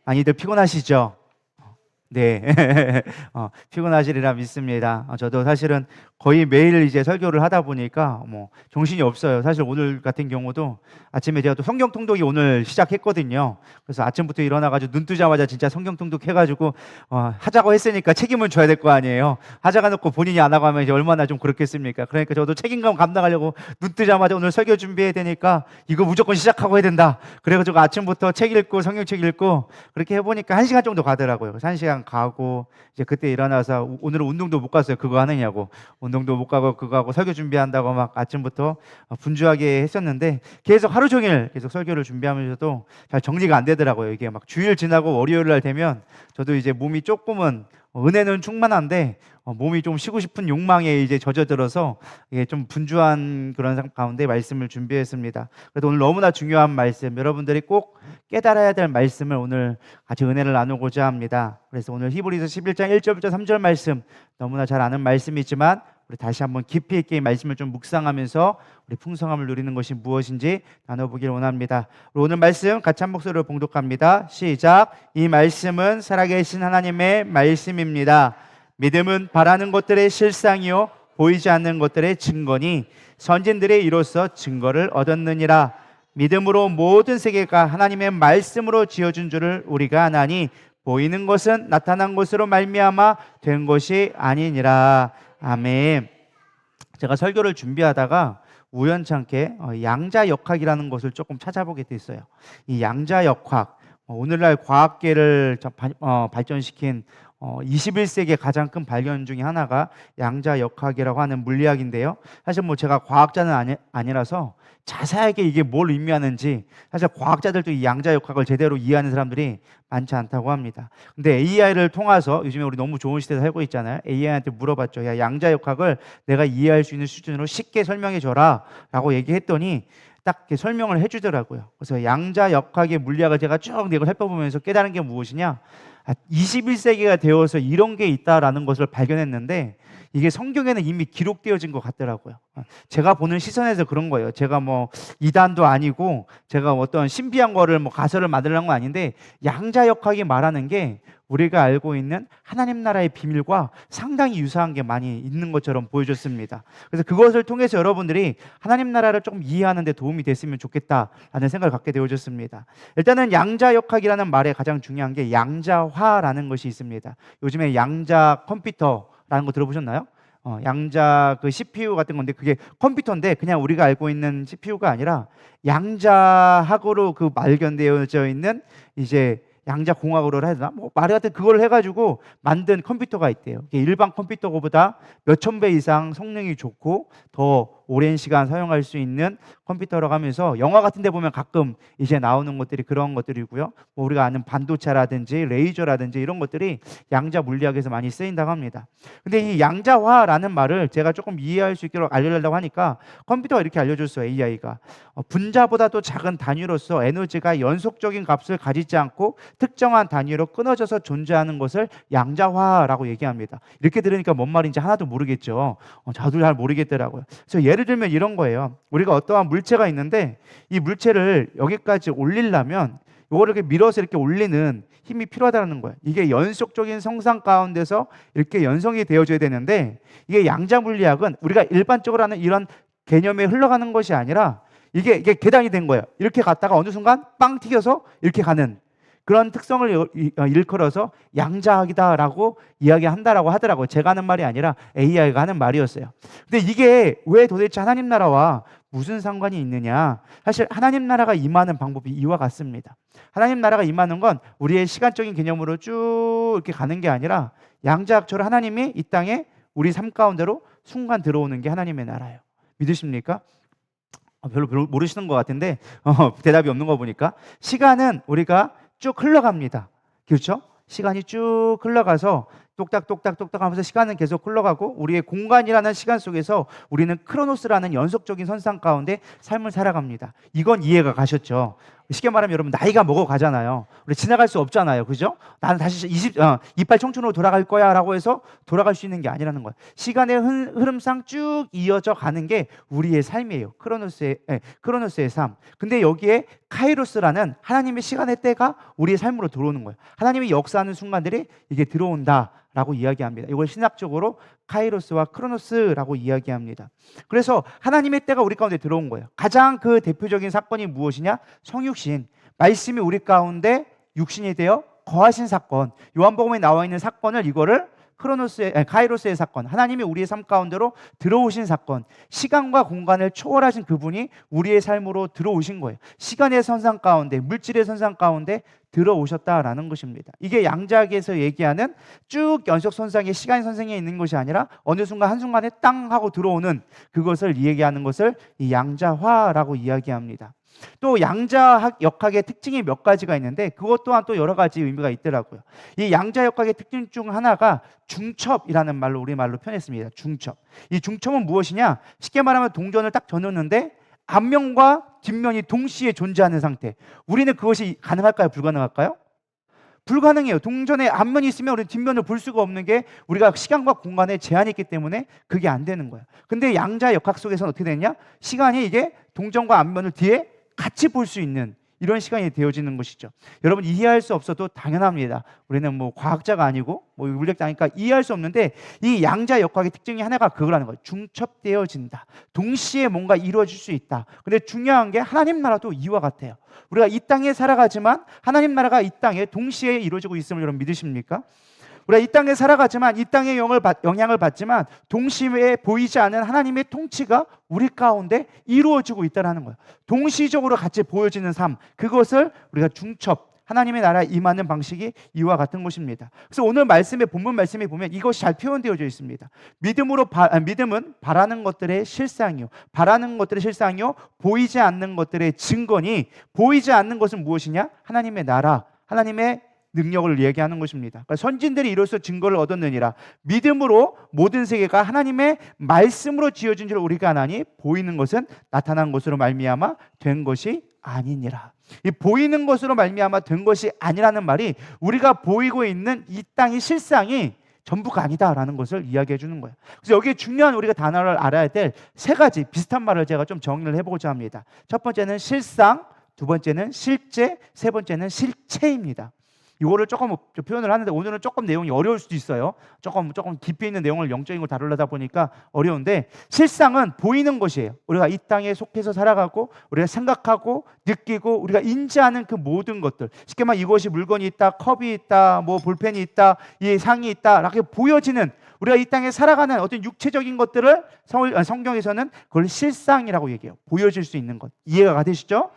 많이들 피곤하시죠? 네. 피곤하시리라 믿습니다. 저도 사실은 거의 매일 이제 설교를 하다 보니까 정신이 없어요. 사실 오늘 같은 경우도 아침에 제가 또 성경 통독이 오늘 시작했거든요. 그래서 아침부터 일어나가지고 눈 뜨자마자 진짜 성경 통독 해가지고 하자고 했으니까 책임은 져야 될 거 아니에요. 하자가 놓고 본인이 안 하고 하면 이제 얼마나 좀 그렇겠습니까? 그러니까 저도 책임감 감당하려고 눈 뜨자마자 오늘 설교 준비해야 되니까 이거 무조건 시작하고 해야 된다. 그래가지고 아침부터 책 읽고 성경책 읽고 그렇게 해보니까 1시간 정도 가더라고요. 그래서 1시간 가고 이제 그때 일어나서 오늘은 운동도 못 갔어요. 그거 하느냐고. 운동도 못 가고 그거 하고 설교 준비한다고 막 아침부터 분주하게 했었는데 계속 하루 종일 계속 설교를 준비하면서도 잘 정리가 안 되더라고요. 이게 막 주일 지나고 월요일 날 되면 저도 이제 몸이 조금은 은혜는 충만한데 몸이 좀 쉬고 싶은 욕망에 이제 젖어들어서 이게 좀 분주한 그런 상황 가운데 말씀을 준비했습니다. 그래도 오늘 너무나 중요한 말씀, 여러분들이 꼭 깨달아야 될 말씀을 오늘 같이 은혜를 나누고자 합니다. 그래서 오늘 히브리서 11장 1절부터 3절 말씀, 너무나 잘 아는 말씀이지만 우리 다시 한번 깊이 있게 이 말씀을 좀 묵상하면서 우리 풍성함을 누리는 것이 무엇인지 나눠보길 원합니다. 오늘 말씀 같이 한 목소리로 봉독합니다. 시작. 이 말씀은 살아계신 하나님의 말씀입니다. 믿음은 바라는 것들의 실상이요 보이지 않는 것들의 증거니 선진들의 이로써 증거를 얻었느니라. 믿음으로 모든 세계가 하나님의 말씀으로 지어준 줄을 우리가 아나니 보이는 것은 나타난 것으로 말미암아 된 것이 아니니라. 아멘. 제가 설교를 준비하다가 우연찮게 양자역학이라는 것을 조금 찾아보게 됐어요. 이 양자역학, 오늘날 과학계를 발전시킨 21세기의 가장 큰 발견 중에 하나가 양자역학이라고 하는 물리학인데요. 사실 제가 과학자는 아니라서 자세하게 이게 뭘 의미하는지 사실 과학자들도 이 양자역학을 제대로 이해하는 사람들이 많지 않다고 합니다. 근데 AI를 통해서 요즘에 우리 너무 좋은 시대에 살고 있잖아요. AI한테 물어봤죠. 야, 양자역학을 내가 이해할 수 있는 수준으로 쉽게 설명해 줘라 라고 얘기했더니 딱 이렇게 설명을 해주더라고요. 그래서 양자역학의 물리학을 제가 쭉 이걸 살펴보면서 깨달은 게 무엇이냐, 21세기가 되어서 이런 게 있다라는 것을 발견했는데 이게 성경에는 이미 기록되어진 것 같더라고요. 제가 보는 시선에서 그런 거예요. 제가 이단도 아니고 제가 어떤 신비한 거를 가설을 만들려는 건 아닌데 양자역학이 말하는 게 우리가 알고 있는 하나님 나라의 비밀과 상당히 유사한 게 많이 있는 것처럼 보여줬습니다. 그래서 그것을 통해서 여러분들이 하나님 나라를 조금 이해하는 데 도움이 됐으면 좋겠다라는 생각을 갖게 되어졌습니다. 일단은 양자역학이라는 말에 가장 중요한 게 양자화라는 것이 있습니다. 요즘에 양자 컴퓨터라는 거 들어보셨나요? 양자 그 CPU 같은 건데 그게 컴퓨터인데 그냥 우리가 알고 있는 CPU가 아니라 양자학으로 그 발견되어져 있는 이제 양자공학으로 해야 되나? 말이 같은 그걸 해가지고 만든 컴퓨터가 있대요. 일반 컴퓨터보다 몇천 배 이상 성능이 좋고 더 오랜 시간 사용할 수 있는 컴퓨터라고 하면서 영화 같은 데 보면 가끔 이제 나오는 것들이 그런 것들이고요. 우리가 아는 반도체라든지 레이저라든지 이런 것들이 양자 물리학에서 많이 쓰인다고 합니다. 근데 이 양자화라는 말을 제가 조금 이해할 수 있도록 알려달라고 하니까 컴퓨터가 이렇게 알려줬어요. AI가 분자보다도 작은 단위로서 에너지가 연속적인 값을 가지지 않고 특정한 단위로 끊어져서 존재하는 것을 양자화라고 얘기합니다. 이렇게 들으니까 뭔 말인지 하나도 모르겠죠. 저도 잘 모르겠더라고요. 그래서 예를 들면 이런 거예요. 우리가 어떠한 물체가 있는데 이 물체를 여기까지 올리려면 이거를 이렇게 밀어서 이렇게 올리는 힘이 필요하다는 거예요. 이게 연속적인 성상 가운데서 이렇게 연성이 되어져야 되는데 이게 양자 물리학은 우리가 일반적으로 하는 이런 개념에 흘러가는 것이 아니라 이게 계단이 된 거예요. 이렇게 갔다가 어느 순간 빵 튀겨서 이렇게 가는 그런 특성을 일컬어서 양자학이다라고 이야기한다라고 하더라고요. 제가 하는 말이 아니라 AI가 하는 말이었어요. 근데 이게 왜 도대체 하나님 나라와 무슨 상관이 있느냐? 사실 하나님 나라가 임하는 방법이 이와 같습니다. 하나님 나라가 임하는 건 우리의 시간적인 개념으로 쭉 이렇게 가는 게 아니라 양자학처럼 하나님이 이 땅에 우리 삶 가운데로 순간 들어오는 게 하나님의 나라예요. 믿으십니까? 별로 모르시는 것 같은데 대답이 없는 거 보니까 시간은 우리가 쭉 흘러갑니다. 그렇죠? 시간이 쭉 흘러가서 똑딱똑딱똑딱 하면서 시간은 계속 흘러가고 우리의 공간이라는 시간 속에서 우리는 크로노스라는 연속적인 선상 가운데 삶을 살아갑니다. 이건 이해가 가셨죠? 쉽게 말하면 여러분 나이가 먹어가잖아요. 우리 지나갈 수 없잖아요. 그죠? 나는 다시 이빨 청춘으로 돌아갈 거야 라고 해서 돌아갈 수 있는 게 아니라는 거예요. 시간의 흐름상 쭉 이어져 가는 게 우리의 삶이에요. 크로노스의 삶. 근데 여기에 카이로스라는 하나님의 시간의 때가 우리의 삶으로 들어오는 거예요. 하나님이 역사하는 순간들이 이게 들어온다라고 이야기합니다. 이걸 신학적으로 카이로스와 크로노스라고 이야기합니다. 그래서 하나님의 때가 우리 가운데 들어온 거예요. 가장 그 대표적인 사건이 무엇이냐? 성육신, 말씀이 우리 가운데 육신이 되어 거하신 사건, 요한복음에 나와 있는 사건을 이거를 카이로스의 사건, 하나님이 우리의 삶 가운데로 들어오신 사건, 시간과 공간을 초월하신 그분이 우리의 삶으로 들어오신 거예요. 시간의 선상 가운데, 물질의 선상 가운데 들어오셨다라는 것입니다. 이게 양자학에서 얘기하는 쭉 연속선상의 시간의 선상에 있는 것이 아니라 어느 순간 한순간에 땅 하고 들어오는 그것을 얘기하는 것을 이 양자화라고 이야기합니다. 또 양자역학의 특징이 몇 가지가 있는데 그것 또한 또 여러 가지 의미가 있더라고요. 이 양자역학의 특징 중 하나가 중첩이라는 말로 우리말로 표현했습니다. 중첩. 이 중첩은 무엇이냐? 쉽게 말하면 동전을 딱 져놓는데 앞면과 뒷면이 동시에 존재하는 상태. 우리는 그것이 가능할까요? 불가능할까요? 불가능해요. 동전에 앞면이 있으면 우리는 뒷면을 볼 수가 없는 게 우리가 시간과 공간에 제한이 있기 때문에 그게 안 되는 거예요. 근데 양자역학 속에서는 어떻게 되냐? 시간이 이게 동전과 앞면을 뒤에 같이 볼 수 있는 이런 시간이 되어지는 것이죠. 여러분 이해할 수 없어도 당연합니다. 우리는 뭐 과학자가 아니고 뭐 물리학자니까 이해할 수 없는데 이 양자역학의 특징이 하나가 그거라는 거예요. 중첩되어진다. 동시에 뭔가 이루어질 수 있다. 근데 중요한 게 하나님 나라도 이와 같아요. 우리가 이 땅에 살아가지만 하나님 나라가 이 땅에 동시에 이루어지고 있음을 여러분 믿으십니까? 우리가 이 땅에 살아가지만 이 땅의 영향을 받지만 동시에 보이지 않는 하나님의 통치가 우리 가운데 이루어지고 있다는 거예요. 동시적으로 같이 보여지는 삶, 그것을 우리가 중첩, 하나님의 나라에 임하는 방식이 이와 같은 것입니다. 그래서 오늘 본문 말씀에 보면 이것이 잘 표현되어져 있습니다. 믿음은 바라는 것들의 실상이요, 보이지 않는 것들의 증거니, 보이지 않는 것은 무엇이냐? 하나님의 나라, 하나님의 능력을 얘기하는 것입니다. 그러니까 선진들이 이로써 증거를 얻었느니라. 믿음으로 모든 세계가 하나님의 말씀으로 지어진 줄 우리가 아나니 보이는 것은 나타난 것으로 말미암아 된 것이 아니니라. 이 보이는 것으로 말미암아 된 것이 아니라는 말이 우리가 보이고 있는 이 땅의 실상이 전부가 아니다라는 것을 이야기해 주는 거예요. 그래서 여기에 중요한 우리가 단어를 알아야 될 세 가지 비슷한 말을 제가 좀 정리를 해보고자 합니다. 첫 번째는 실상, 두 번째는 실제, 세 번째는 실체입니다. 이거를 조금 표현을 하는데 오늘은 조금 내용이 어려울 수도 있어요. 조금 깊이 있는 내용을 영적인 걸 다루려다 보니까 어려운데, 실상은 보이는 것이에요. 우리가 이 땅에 속해서 살아가고 우리가 생각하고 느끼고 우리가 인지하는 그 모든 것들, 쉽게 말하면 이것이 물건이 있다, 컵이 있다, 뭐 볼펜이 있다, 이 상이 있다 이렇게 보여지는 우리가 이 땅에 살아가는 어떤 육체적인 것들을 성경에서는 그걸 실상이라고 얘기해요. 보여질 수 있는 것. 이해가 되시죠?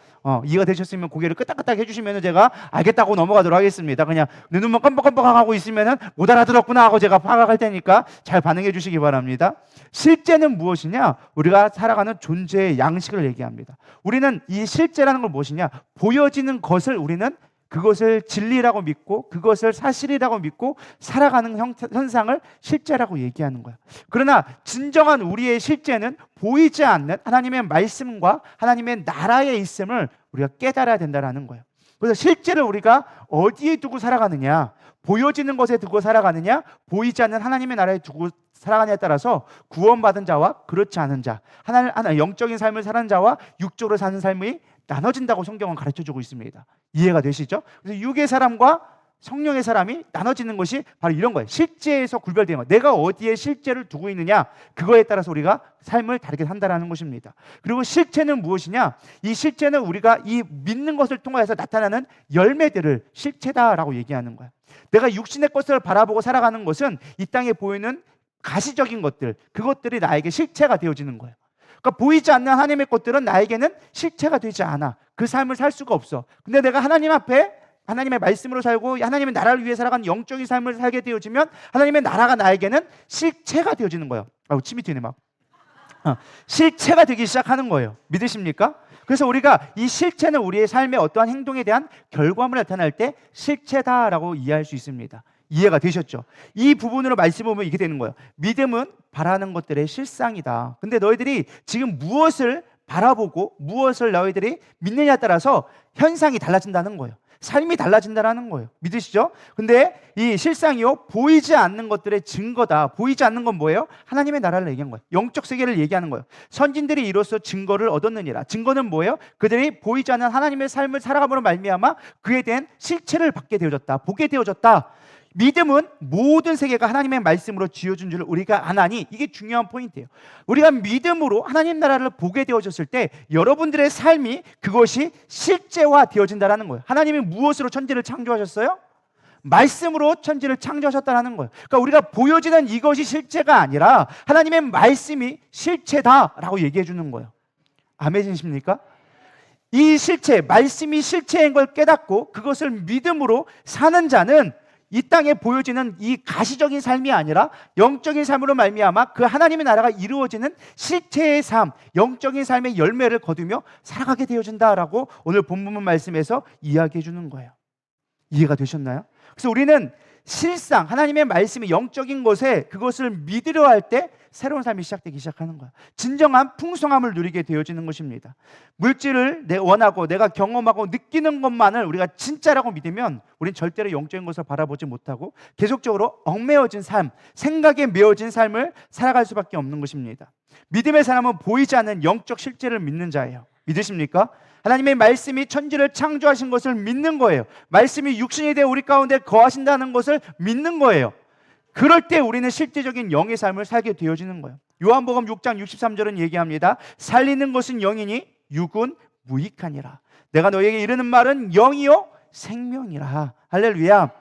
이해가 되셨으면 고개를 끄덕끄덕 해주시면 제가 알겠다고 넘어가도록 하겠습니다. 그냥 눈만 껌뻑껌뻑하고 있으면 못 알아들었구나 하고 제가 파악할 테니까 잘 반응해 주시기 바랍니다. 실제는 무엇이냐? 우리가 살아가는 존재의 양식을 얘기합니다. 우리는 이 실제라는 건 무엇이냐? 보여지는 것을 우리는 그것을 진리라고 믿고 그것을 사실이라고 믿고 살아가는 현상을 실제라고 얘기하는 거야. 그러나 진정한 우리의 실제는 보이지 않는 하나님의 말씀과 하나님의 나라에 있음을 우리가 깨달아야 된다는 거예요. 그래서 실제를 우리가 어디에 두고 살아가느냐, 보여지는 것에 두고 살아가느냐, 보이지 않는 하나님의 나라에 두고 살아가냐에 따라서 구원받은 자와 그렇지 않은 자, 영적인 삶을 사는 자와 육적으로 사는 삶이 나눠진다고 성경은 가르쳐주고 있습니다. 이해가 되시죠? 그래서 육의 사람과 성령의 사람이 나눠지는 것이 바로 이런 거예요. 실제에서 구별되는 거예요. 내가 어디에 실제를 두고 있느냐, 그거에 따라서 우리가 삶을 다르게 산다는 것입니다. 그리고 실체는 무엇이냐? 이 실체는 우리가 이 믿는 것을 통해서 나타나는 열매들을 실체다라고 얘기하는 거예요. 내가 육신의 것을 바라보고 살아가는 것은 이 땅에 보이는 가시적인 것들, 그것들이 나에게 실체가 되어지는 거예요. 그러니까 보이지 않는 하나님의 것들은 나에게는 실체가 되지 않아. 그 삶을 살 수가 없어. 근데 내가 하나님 앞에 하나님의 말씀으로 살고 하나님의 나라를 위해 살아가는 영적인 삶을 살게 되어지면 하나님의 나라가 나에게는 실체가 되어지는 거예요. 침이 튀네 막. 실체가 되기 시작하는 거예요. 믿으십니까? 그래서 우리가 이 실체는 우리의 삶의 어떠한 행동에 대한 결과물을 나타날 때 실체다라고 이해할 수 있습니다. 이해가 되셨죠? 이 부분으로 말씀을 보면 이렇게 되는 거예요. 믿음은 바라는 것들의 실상이다. 근데 너희들이 지금 무엇을 바라보고 무엇을 너희들이 믿느냐에 따라서 현상이 달라진다는 거예요. 삶이 달라진다는 거예요. 믿으시죠? 근데 이 실상이요, 보이지 않는 것들의 증거다. 보이지 않는 건 뭐예요? 하나님의 나라를 얘기한 거예요. 영적 세계를 얘기하는 거예요. 선진들이 이로써 증거를 얻었느니라. 증거는 뭐예요? 그들이 보이지 않는 하나님의 삶을 살아감으로 말미암아 그에 대한 실체를 받게 되어졌다. 보게 되어졌다. 믿음은 모든 세계가 하나님의 말씀으로 지어준 줄 우리가 아나니, 이게 중요한 포인트예요. 우리가 믿음으로 하나님 나라를 보게 되어졌을 때 여러분들의 삶이 그것이 실제화 되어진다는 거예요. 하나님이 무엇으로 천지를 창조하셨어요? 말씀으로 천지를 창조하셨다는 거예요. 그러니까 우리가 보여지는 이것이 실체가 아니라 하나님의 말씀이 실체다라고 얘기해 주는 거예요. 아멘이십니까? 이 실체, 말씀이 실체인 걸 깨닫고 그것을 믿음으로 사는 자는 이 땅에 보여지는 이 가시적인 삶이 아니라 영적인 삶으로 말미암아 그 하나님의 나라가 이루어지는 실체의 삶, 영적인 삶의 열매를 거두며 살아가게 되어진다라고 오늘 본문 말씀에서 이야기해 주는 거예요. 이해가 되셨나요? 그래서 우리는 실상 하나님의 말씀이 영적인 것에 그것을 믿으려 할 때 새로운 삶이 시작되기 시작하는 거야. 진정한 풍성함을 누리게 되어지는 것입니다. 물질을 원하고 내가 경험하고 느끼는 것만을 우리가 진짜라고 믿으면 우린 절대로 영적인 것을 바라보지 못하고 계속적으로 얽매여진 삶, 생각에 매여진 삶을 살아갈 수밖에 없는 것입니다. 믿음의 사람은 보이지 않는 영적 실제를 믿는 자예요. 믿으십니까? 하나님의 말씀이 천지를 창조하신 것을 믿는 거예요. 말씀이 육신이 되어 우리 가운데 거하신다는 것을 믿는 거예요. 그럴 때 우리는 실제적인 영의 삶을 살게 되어지는 거예요. 요한복음 6장 63절은 얘기합니다. 살리는 것은 영이니 육은 무익하니라. 내가 너에게 이르는 말은 영이요 생명이라. 할렐루야.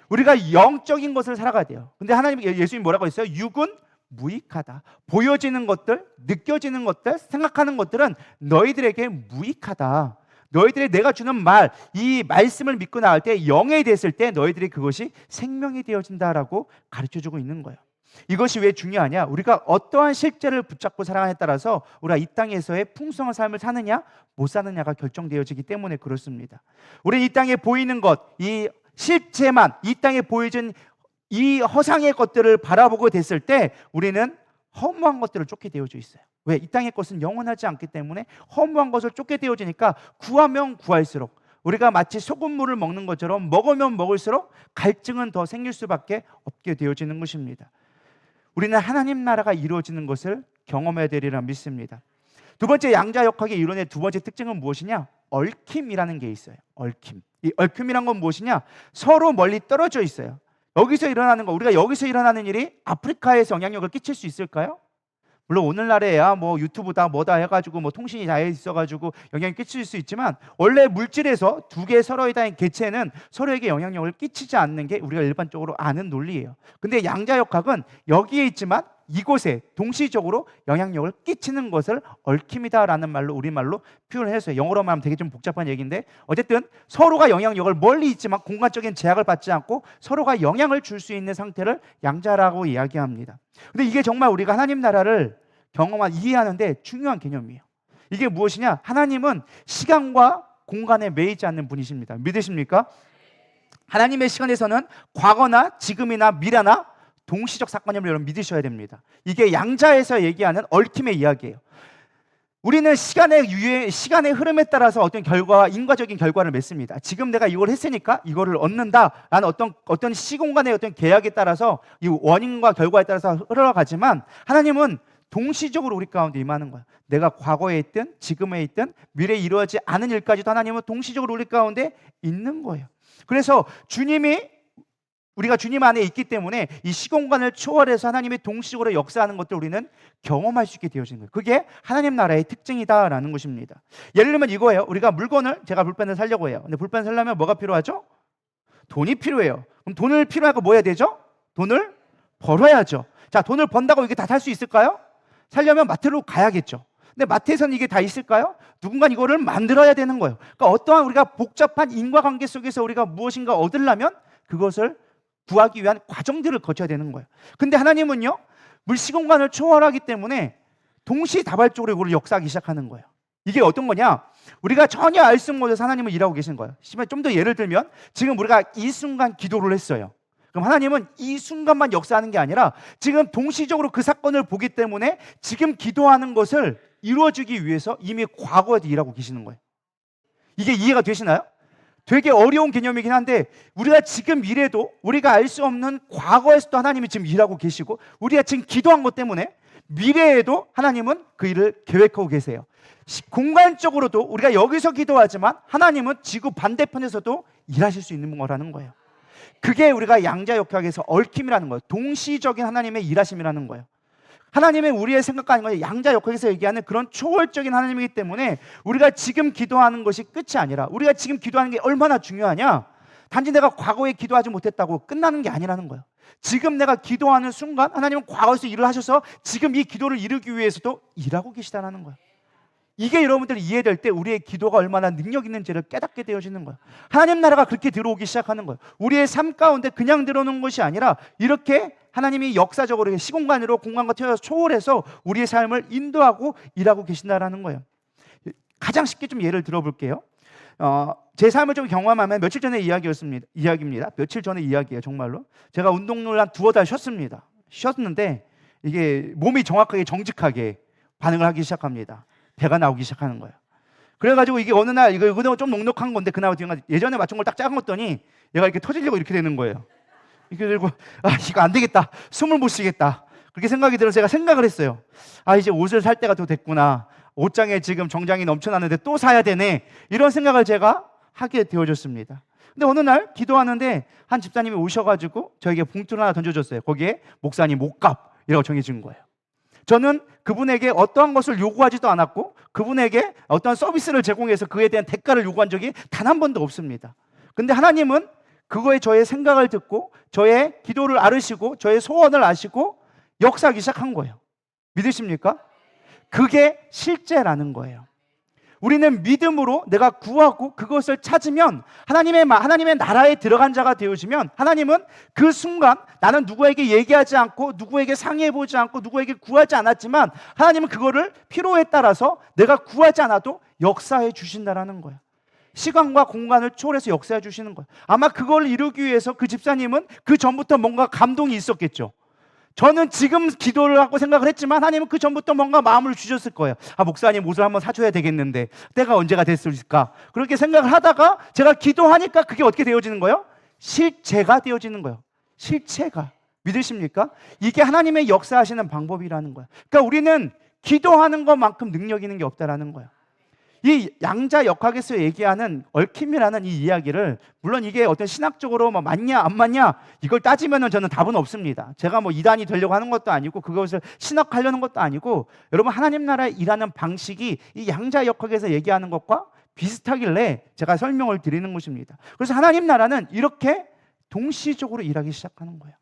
우리가 영적인 것을 살아가야 돼요. 근데 하나님, 예수님 뭐라고 했어요? 육은 무익하다. 보여지는 것들, 느껴지는 것들, 생각하는 것들은 너희들에게 무익하다. 너희들이 내가 주는 말, 이 말씀을 믿고 나갈 때 영이 됐을 때 너희들이 그것이 생명이 되어진다라고 가르쳐주고 있는 거예요. 이것이 왜 중요하냐? 우리가 어떠한 실제를 붙잡고 살아가냐에 따라서 우리가 이 땅에서의 풍성한 삶을 사느냐 못 사느냐가 결정되어지기 때문에 그렇습니다. 우리 이 땅에 보이는 것, 이 실체만, 이 땅에 보여진 이 허상의 것들을 바라보고 됐을 때 우리는 허무한 것들을 쫓게 되어져 있어요. 왜? 이 땅의 것은 영원하지 않기 때문에 허무한 것을 쫓게 되어지니까 구하면 구할수록 우리가 마치 소금물을 먹는 것처럼 먹으면 먹을수록 갈증은 더 생길 수밖에 없게 되어지는 것입니다. 우리는 하나님 나라가 이루어지는 것을 경험해야 되리라 믿습니다. 두 번째, 양자역학의 이론의 두 번째 특징은 무엇이냐? 얽힘이라는 게 있어요. 얽힘. 이 얽힘이란 건 무엇이냐? 서로 멀리 떨어져 있어요. 여기서 일어나는 거, 우리가 여기서 일어나는 일이 아프리카에서 영향력을 끼칠 수 있을까요? 물론 오늘날에야 뭐 유튜브다 뭐다 해가지고 뭐 통신이 다 있어가지고 영향을 끼칠 수 있지만 원래 물질에서 두 개 서로에 대한 개체는 서로에게 영향력을 끼치지 않는 게 우리가 일반적으로 아는 논리예요. 근데 양자역학은 여기에 있지만 이곳에 동시적으로 영향력을 끼치는 것을 얽힘이다라는 말로, 우리말로 표현을 했어요. 영어로 말하면 되게 좀 복잡한 얘기인데 어쨌든 서로가 영향력을, 멀리 있지만 공간적인 제약을 받지 않고 서로가 영향을 줄 수 있는 상태를 양자라고 이야기합니다. 근데 이게 정말 우리가 하나님 나라를 이해하는데 중요한 개념이에요. 이게 무엇이냐? 하나님은 시간과 공간에 매이지 않는 분이십니다. 믿으십니까? 하나님의 시간에서는 과거나 지금이나 미래나 동시적 사건임을 여러분 믿으셔야 됩니다. 이게 양자에서 얘기하는 얽힘의 이야기예요. 우리는 시간의 흐름에 따라서 어떤 인과적인 결과를 맺습니다. 지금 내가 이걸 했으니까 이거를 얻는다라는 어떤 시공간의 어떤 계약에 따라서 이 원인과 결과에 따라서 흘러가지만 하나님은 동시적으로 우리 가운데 임하는 거예요. 내가 과거에 있든 지금에 있든 미래에 이루어지지 않은 일까지도 하나님은 동시적으로 우리 가운데 있는 거예요. 그래서 우리가 주님 안에 있기 때문에 이 시공간을 초월해서 하나님이 동시적으로 역사하는 것들 우리는 경험할 수 있게 되어지는 거예요. 그게 하나님 나라의 특징이다라는 것입니다. 예를 들면 이거예요. 우리가 제가 불펜을 사려고 해요. 근데 불펜을 사려면 뭐가 필요하죠? 돈이 필요해요. 그럼 돈을 필요하고 뭐 해야 되죠? 돈을 벌어야죠. 자, 돈을 번다고 이게 다 살 수 있을까요? 살려면 마트로 가야겠죠. 근데 마트에서는 이게 다 있을까요? 누군가 이거를 만들어야 되는 거예요. 그러니까 어떠한 우리가 복잡한 인과관계 속에서 우리가 무엇인가 얻으려면 그것을 구하기 위한 과정들을 거쳐야 되는 거예요. 근데 하나님은요, 물시공간을 초월하기 때문에 동시다발적으로 이걸 역사하기 시작하는 거예요. 이게 어떤 거냐? 우리가 전혀 알 수 못해서 하나님은 일하고 계신 거예요. 좀 더 예를 들면 지금 우리가 이 순간 기도를 했어요. 그럼 하나님은 이 순간만 역사하는 게 아니라 지금 동시적으로 그 사건을 보기 때문에 지금 기도하는 것을 이루어지기 위해서 이미 과거에도 일하고 계시는 거예요. 이게 이해가 되시나요? 되게 어려운 개념이긴 한데 우리가 지금 일해도 우리가 알 수 없는 과거에서도 하나님이 지금 일하고 계시고 우리가 지금 기도한 것 때문에 미래에도 하나님은 그 일을 계획하고 계세요. 공간적으로도 우리가 여기서 기도하지만 하나님은 지구 반대편에서도 일하실 수 있는 거라는 거예요. 그게 우리가 양자역학에서 얽힘이라는 거예요. 동시적인 하나님의 일하심이라는 거예요. 하나님의 우리의 생각과 아닌 거예요. 양자역학에서 얘기하는 그런 초월적인 하나님이기 때문에 우리가 지금 기도하는 것이 끝이 아니라 우리가 지금 기도하는 게 얼마나 중요하냐, 단지 내가 과거에 기도하지 못했다고 끝나는 게 아니라는 거예요. 지금 내가 기도하는 순간 하나님은 과거에서 일을 하셔서 지금 이 기도를 이루기 위해서도 일하고 계시다는 거예요. 이게 여러분들이 이해될 때 우리의 기도가 얼마나 능력 있는지를 깨닫게 되어지는 거예요. 하나님 나라가 그렇게 들어오기 시작하는 거예요. 우리의 삶 가운데 그냥 들어오는 것이 아니라 이렇게 하나님이 역사적으로 시공간으로 공간과 태워서 초월해서 우리의 삶을 인도하고 일하고 계신다라는 거예요. 가장 쉽게 좀 예를 들어볼게요. 제 삶을 좀 경험하면 며칠 전에 이야기입니다. 며칠 전에 이야기예요. 정말로 제가 운동을 한 두어 달 쉬었는데 이게 몸이 정확하게 정직하게 반응을 하기 시작합니다. 배가 나오기 시작하는 거예요. 그래가지고 이게 어느 날 이거 좀 넉넉한 건데 그날 예전에 맞춘 걸 딱 짜먹었더니 얘가 이렇게 터지려고 이렇게 되는 거예요. 이렇게 들고 이거 안 되겠다, 숨을 못 쉬겠다, 그렇게 생각이 들어서 제가 생각을 했어요. 이제 옷을 살 때가 또 됐구나, 옷장에 지금 정장이 넘쳐나는데 또 사야 되네, 이런 생각을 제가 하게 되어졌습니다. 근데 어느 날 기도하는데 한 집사님이 오셔가지고 저에게 봉투를 하나 던져줬어요. 거기에 목사님 옷값이라고 정해진 거예요. 저는 그분에게 어떠한 것을 요구하지도 않았고 그분에게 어떠한 서비스를 제공해서 그에 대한 대가를 요구한 적이 단 한 번도 없습니다. 근데 하나님은 그거에 저의 생각을 듣고 저의 기도를 알으시고 저의 소원을 아시고 역사하기 시작한 거예요. 믿으십니까? 그게 실제라는 거예요. 우리는 믿음으로 내가 구하고 그것을 찾으면 하나님의 나라에 들어간 자가 되어지면 하나님은 그 순간 나는 누구에게 얘기하지 않고 누구에게 상의해보지 않고 누구에게 구하지 않았지만 하나님은 그거를 필요에 따라서 내가 구하지 않아도 역사해 주신다라는 거예요. 시간과 공간을 초월해서 역사해 주시는 거예요. 아마 그걸 이루기 위해서 그 집사님은 그 전부터 뭔가 감동이 있었겠죠. 저는 지금 기도를 하고 생각을 했지만 하나님은 그 전부터 뭔가 마음을 주셨을 거예요. 목사님 옷을 한번 사줘야 되겠는데 때가 언제가 됐을까, 그렇게 생각을 하다가 제가 기도하니까 그게 어떻게 되어지는 거예요? 실체가 되어지는 거예요. 실체가. 믿으십니까? 이게 하나님의 역사하시는 방법이라는 거예요. 그러니까 우리는 기도하는 것만큼 능력 있는 게 없다라는 거예요. 이 양자역학에서 얘기하는 얽힘이라는 이 이야기를, 물론 이게 어떤 신학적으로 맞냐 안 맞냐 이걸 따지면은 저는 답은 없습니다. 제가 이단이 되려고 하는 것도 아니고 그것을 신학하려는 것도 아니고, 여러분 하나님 나라에 일하는 방식이 이 양자역학에서 얘기하는 것과 비슷하길래 제가 설명을 드리는 것입니다. 그래서 하나님 나라는 이렇게 동시적으로 일하기 시작하는 거예요.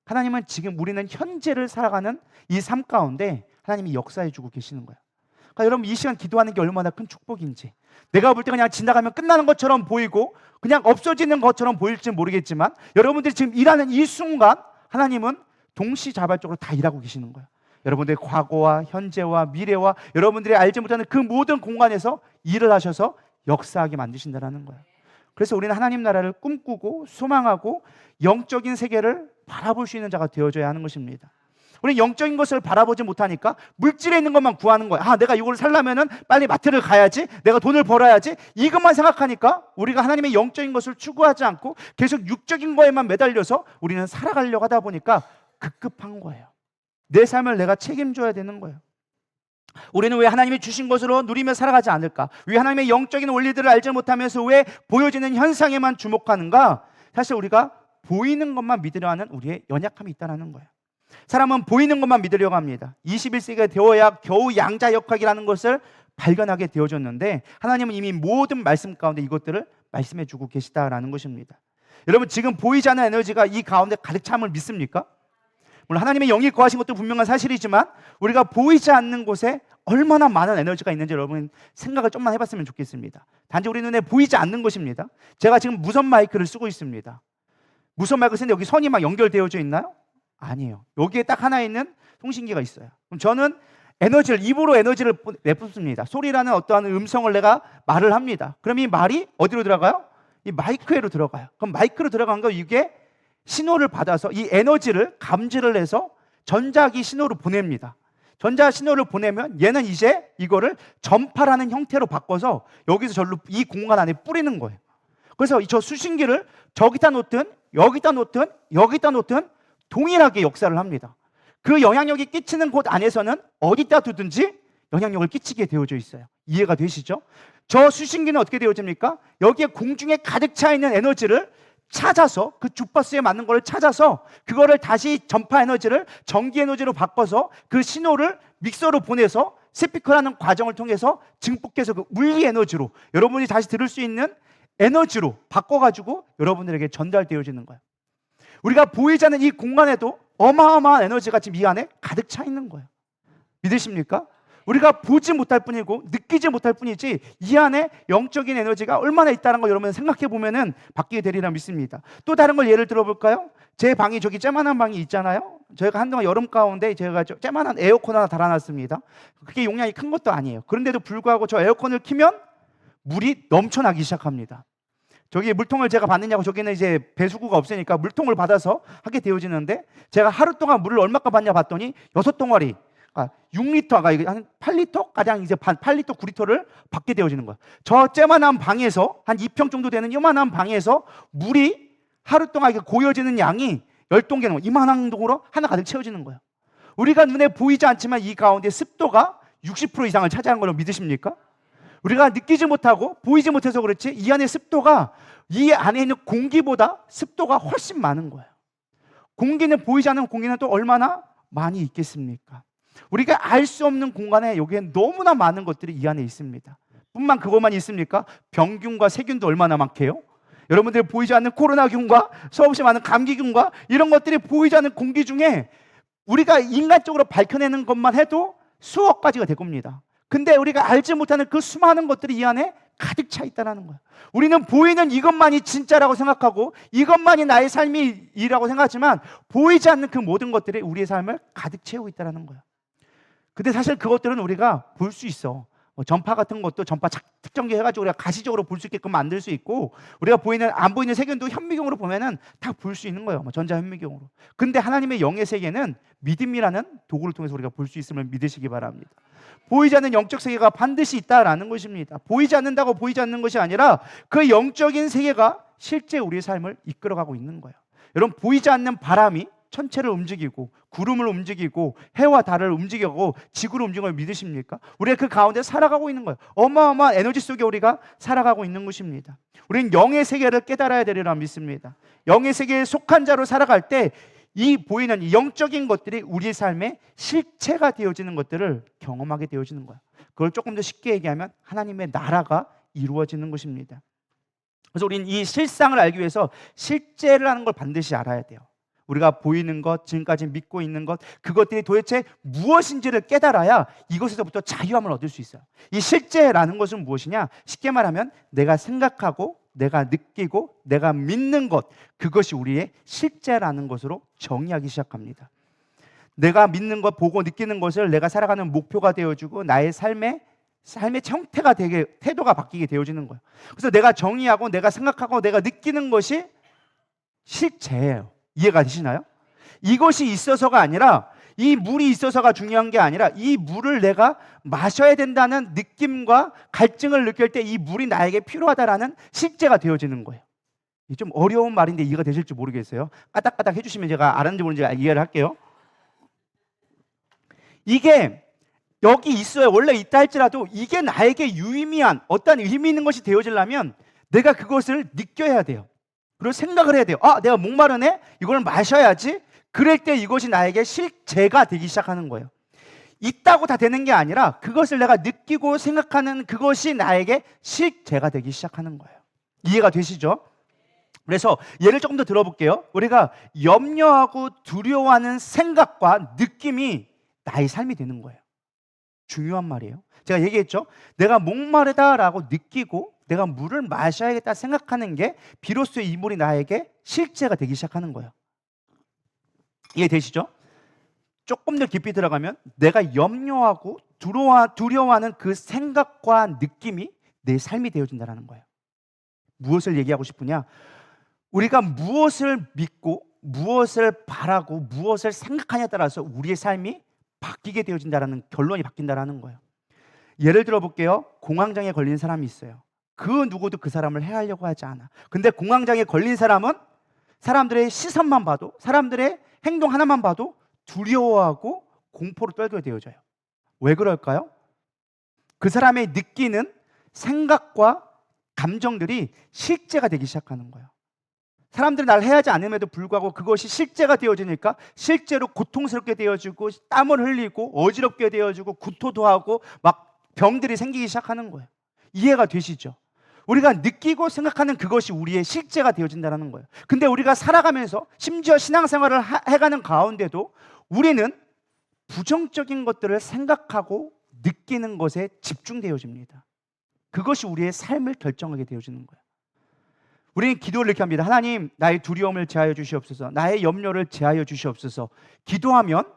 하나님은 지금 우리는 현재를 살아가는 이 삶 가운데 하나님이 역사해 주고 계시는 거예요. 그러니까 여러분 이 시간 기도하는 게 얼마나 큰 축복인지, 내가 볼 때 그냥 지나가면 끝나는 것처럼 보이고 그냥 없어지는 것처럼 보일지 모르겠지만 여러분들이 지금 일하는 이 순간 하나님은 동시자발적으로 다 일하고 계시는 거예요. 여러분들의 과거와 현재와 미래와 여러분들이 알지 못하는 그 모든 공간에서 일을 하셔서 역사하게 만드신다는 거예요. 그래서 우리는 하나님 나라를 꿈꾸고 소망하고 영적인 세계를 바라볼 수 있는 자가 되어줘야 하는 것입니다. 우리는 영적인 것을 바라보지 못하니까 물질에 있는 것만 구하는 거야. 내가 이걸 살려면은 빨리 마트를 가야지, 내가 돈을 벌어야지, 이것만 생각하니까 우리가 하나님의 영적인 것을 추구하지 않고 계속 육적인 거에만 매달려서 우리는 살아가려고 하다 보니까 급급한 거예요. 내 삶을 내가 책임져야 되는 거예요. 우리는 왜 하나님이 주신 것으로 누리며 살아가지 않을까? 왜 하나님의 영적인 원리들을 알지 못하면서 왜 보여지는 현상에만 주목하는가? 사실 우리가 보이는 것만 믿으려 하는 우리의 연약함이 있다는 거예요. 사람은 보이는 것만 믿으려고 합니다. 21세기가 되어야 겨우 양자역학이라는 것을 발견하게 되어졌는데 하나님은 이미 모든 말씀 가운데 이것들을 말씀해 주고 계시다라는 것입니다. 여러분 지금 보이지 않는 에너지가 이 가운데 가득 참을 믿습니까? 물론 하나님의 영이 거하신 것도 분명한 사실이지만 우리가 보이지 않는 곳에 얼마나 많은 에너지가 있는지 여러분 생각을 좀만 해봤으면 좋겠습니다. 단지 우리 눈에 보이지 않는 것입니다. 제가 지금 무선 마이크를 쓰고 있습니다. 무선 마이크 쓰는데 여기 선이 막 연결되어져 있나요? 아니에요. 여기에 딱 하나 있는 통신기가 있어요. 그럼 저는 입으로 에너지를 내뿜습니다. 소리라는 어떠한 음성을 내가 말을 합니다. 그럼 이 말이 어디로 들어가요? 이 마이크에로 들어가요. 그럼 마이크로 들어간 거 이게 신호를 받아서 이 에너지를 감지를 해서 전자기 신호로 보냅니다. 전자 신호를 보내면 얘는 이제 이거를 전파라는 형태로 바꿔서 여기서 절로 이 공간 안에 뿌리는 거예요. 그래서 저 수신기를 저기다 놓든 여기다 놓든 여기다 놓든 동일하게 역사를 합니다. 그 영향력이 끼치는 곳 안에서는 어디다 두든지 영향력을 끼치게 되어져 있어요. 이해가 되시죠? 저 수신기는 어떻게 되어집니까? 여기에 공중에 가득 차 있는 에너지를 찾아서 그 주파수에 맞는 걸 찾아서 그거를 다시 전파 에너지를 전기 에너지로 바꿔서 그 신호를 믹서로 보내서 스피커라는 과정을 통해서 증폭해서 그 물리 에너지로 여러분이 다시 들을 수 있는 에너지로 바꿔가지고 여러분들에게 전달되어지는 거예요. 우리가 보이지 않는 이 공간에도 어마어마한 에너지가 지금 이 안에 가득 차 있는 거예요. 믿으십니까? 우리가 보지 못할 뿐이고 느끼지 못할 뿐이지 이 안에 영적인 에너지가 얼마나 있다는 걸 여러분 생각해 보면은 바뀌게 되리라 믿습니다. 또 다른 걸 예를 들어볼까요? 제 방이 저기 쬐만한 방이 있잖아요. 저희가 한동안 여름 가운데 제가 쬐만한 에어컨 하나 달아놨습니다. 그게 용량이 큰 것도 아니에요. 그런데도 불구하고 저 에어컨을 키면 물이 넘쳐나기 시작합니다. 저기 물통을 제가 받느냐고, 저기는 이제 배수구가 없으니까 물통을 받아서 하게 되어지는데 제가 하루 동안 물을 얼마큼 받냐 봤더니 6동아리 6리터가 한 8리터 가량 이제 8리터 9리터를 받게 되어지는 거예요. 저 쬐만한 방에서 한 2평 정도 되는 요만한 방에서 물이 하루 동안 이렇게 고여지는 양이 10동개는 이만한 동으로 하나 가득 채워지는 거예요. 우리가 눈에 보이지 않지만 이 가운데 습도가 60% 이상을 차지한 걸로 믿으십니까? 우리가 느끼지 못하고 보이지 못해서 그렇지 이 안에 습도가 이 안에 있는 공기보다 습도가 훨씬 많은 거예요. 공기는 보이지 않는 공기는 또 얼마나 많이 있겠습니까? 우리가 알 수 없는 공간에 여기에 너무나 많은 것들이 이 안에 있습니다. 뿐만 그것만 있습니까? 병균과 세균도 얼마나 많게요? 여러분들이 보이지 않는 코로나균과 수없이 많은 감기균과 이런 것들이 보이지 않는 공기 중에 우리가 인간적으로 밝혀내는 것만 해도 수억 가지가 될 겁니다. 근데 우리가 알지 못하는 그 수많은 것들이 이 안에 가득 차 있다는 거예요. 우리는 보이는 이것만이 진짜라고 생각하고 이것만이 나의 삶이라고 생각하지만 보이지 않는 그 모든 것들이 우리의 삶을 가득 채우고 있다는 거예요. 근데 사실 그것들은 우리가 볼 수 있어. 전파 같은 것도 전파 특정기 해가지고 우리가 가시적으로 볼 수 있게끔 만들 수 있고, 우리가 보이는 안 보이는 세균도 현미경으로 보면은 다 볼 수 있는 거예요. 전자 현미경으로. 근데 하나님의 영의 세계는 믿음이라는 도구를 통해서 우리가 볼 수 있음을 믿으시기 바랍니다. 보이지 않는 영적 세계가 반드시 있다라는 것입니다. 보이지 않는다고 보이지 않는 것이 아니라 그 영적인 세계가 실제 우리의 삶을 이끌어가고 있는 거예요. 여러분, 보이지 않는 바람이 천체를 움직이고 구름을 움직이고 해와 달을 움직이고 지구를 움직이는 걸 믿으십니까? 우리가 그 가운데 살아가고 있는 거예요. 어마어마한 에너지 속에 우리가 살아가고 있는 것입니다. 우리는 영의 세계를 깨달아야 되리라 믿습니다. 영의 세계에 속한 자로 살아갈 때 이 보이는 이 영적인 것들이 우리의 삶의 실체가 되어지는 것들을 경험하게 되어지는 거예요. 그걸 조금 더 쉽게 얘기하면 하나님의 나라가 이루어지는 것입니다. 그래서 우리는 이 실상을 알기 위해서 실제라는 걸 반드시 알아야 돼요. 우리가 보이는 것, 지금까지 믿고 있는 것, 그것들이 도대체 무엇인지를 깨달아야 이것에서부터 자유함을 얻을 수 있어요. 이 실제라는 것은 무엇이냐? 쉽게 말하면 내가 생각하고 내가 느끼고 내가 믿는 것, 그것이 우리의 실제라는 것으로 정의하기 시작합니다. 내가 믿는 것, 보고 느끼는 것을 내가 살아가는 목표가 되어주고 나의 삶의 형태가 되게, 태도가 바뀌게 되어지는 거예요. 그래서 내가 정의하고 내가 생각하고 내가 느끼는 것이 실제예요. 이해가 되시나요? 이것이 있어서가 아니라, 이 물이 있어서가 중요한 게 아니라 이 물을 내가 마셔야 된다는 느낌과 갈증을 느낄 때 이 물이 나에게 필요하다라는 실제가 되어지는 거예요. 좀 어려운 말인데 이해가 되실지 모르겠어요. 까딱까딱 해주시면 제가 알았는지 모르는지 이해를 할게요. 이게 여기 있어요. 원래 있다 할지라도 이게 나에게 유의미한 어떤 의미 있는 것이 되어지려면 내가 그것을 느껴야 돼요. 그리고 생각을 해야 돼요. 아, 내가 목마르네? 이걸 마셔야지. 그럴 때 이것이 나에게 실제가 되기 시작하는 거예요. 있다고 다 되는 게 아니라 그것을 내가 느끼고 생각하는 그것이 나에게 실제가 되기 시작하는 거예요. 이해가 되시죠? 그래서 예를 조금 더 들어볼게요. 우리가 염려하고 두려워하는 생각과 느낌이 나의 삶이 되는 거예요. 중요한 말이에요. 제가 얘기했죠. 내가 목마르다라고 느끼고 내가 물을 마셔야겠다 생각하는 게 비로소 이 물이 나에게 실제가 되기 시작하는 거예요. 이해되시죠? 조금 더 깊이 들어가면 내가 염려하고 두려워하는 그 생각과 느낌이 내 삶이 되어진다는 거예요. 무엇을 얘기하고 싶으냐? 우리가 무엇을 믿고 무엇을 바라고 무엇을 생각하냐에 따라서 우리의 삶이 바뀌게 되어진다라는 결론이 바뀐다라는 거예요. 예를 들어 볼게요. 공황장애 걸린 사람이 있어요. 그 누구도 그 사람을 해하려고 하지 않아. 근데 공황장애 걸린 사람은 사람들의 시선만 봐도, 사람들의 행동 하나만 봐도 두려워하고 공포로 떨게 되어져요. 왜 그럴까요? 그 사람의 느끼는 생각과 감정들이 실제가 되기 시작하는 거예요. 사람들이 날 해하지 않음에도 불구하고 그것이 실제가 되어지니까 실제로 고통스럽게 되어지고, 땀을 흘리고 어지럽게 되어지고, 구토도 하고 막 병들이 생기기 시작하는 거예요. 이해가 되시죠? 우리가 느끼고 생각하는 그것이 우리의 실제가 되어진다는 거예요. 근데 우리가 살아가면서 심지어 신앙생활을 해가는 가운데도 우리는 부정적인 것들을 생각하고 느끼는 것에 집중되어집니다. 그것이 우리의 삶을 결정하게 되어지는 거예요. 우리는 기도를 이렇게 합니다. 하나님, 나의 두려움을 제하여 주시옵소서, 나의 염려를 제하여 주시옵소서. 기도하면